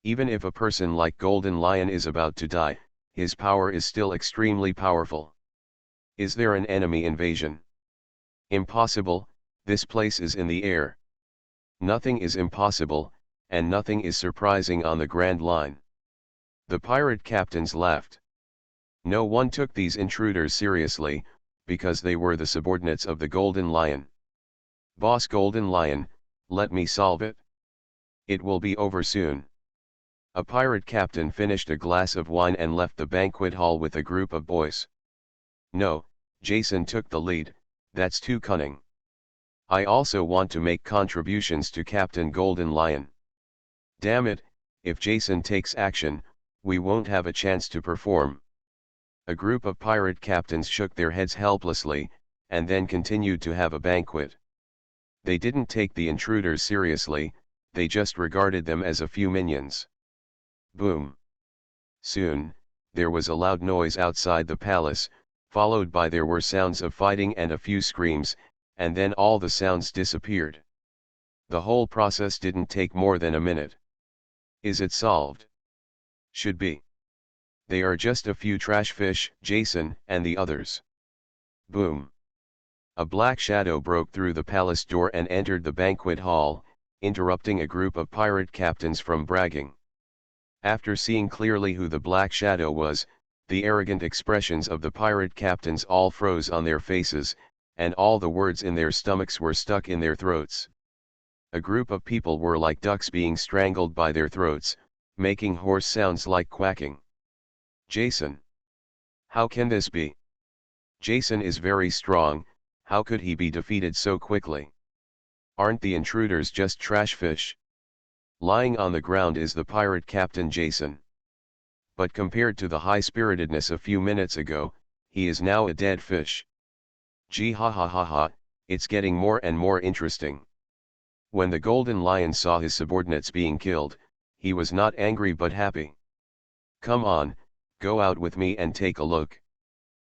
Even if a person like Golden Lion is about to die, his power is still extremely powerful. Is there an enemy invasion? Impossible, this place is in the air. Nothing is impossible, and nothing is surprising on the Grand Line. The pirate captains laughed. No one took these intruders seriously, because they were the subordinates of the Golden Lion. Boss Golden Lion, let me solve it. It will be over soon. A pirate captain finished a glass of wine and left the banquet hall with a group of boys. No, Jason took the lead, that's too cunning. I also want to make contributions to Captain Golden Lion. Damn it, if Jason takes action, we won't have a chance to perform. A group of pirate captains shook their heads helplessly, and then continued to have a banquet. They didn't take the intruders seriously, they just regarded them as a few minions. Boom. Soon, there was a loud noise outside the palace, followed by there were sounds of fighting and a few screams, and then all the sounds disappeared. The whole process didn't take more than a minute. Is it solved? Should be. They are just a few trash fish, Jason and the others. Boom. A black shadow broke through the palace door and entered the banquet hall, interrupting a group of pirate captains from bragging. After seeing clearly who the black shadow was, the arrogant expressions of the pirate captains all froze on their faces, and all the words in their stomachs were stuck in their throats. A group of people were like ducks being strangled by their throats, making hoarse sounds like quacking. Jason. How can this be? Jason is very strong, how could he be defeated so quickly? Aren't the intruders just trash fish? Lying on the ground is the pirate Captain Jason. But compared to the high-spiritedness a few minutes ago, he is now a dead fish. Gee ha ha ha ha, it's getting more and more interesting. When the Golden Lion saw his subordinates being killed, he was not angry but happy. Come on, go out with me and take a look.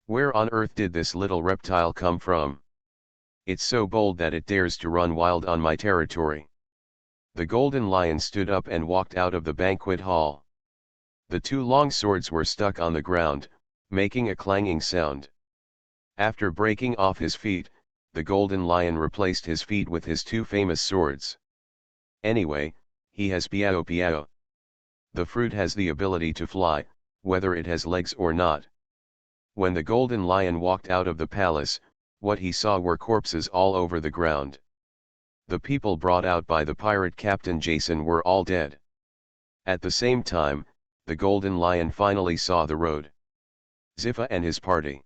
Where on earth did this little reptile come from? It's so bold that it dares to run wild on my territory. The Golden Lion stood up and walked out of the banquet hall. The two long swords were stuck on the ground, making a clanging sound. After breaking off his feet, the Golden Lion replaced his feet with his two famous swords. Anyway, he has piao piao. The fruit has the ability to fly, whether it has legs or not. When the Golden Lion walked out of the palace, what he saw were corpses all over the ground. The people brought out by the pirate Captain Jason were all dead. At the same time, the Golden Lion finally saw the road. Ziffa and his party.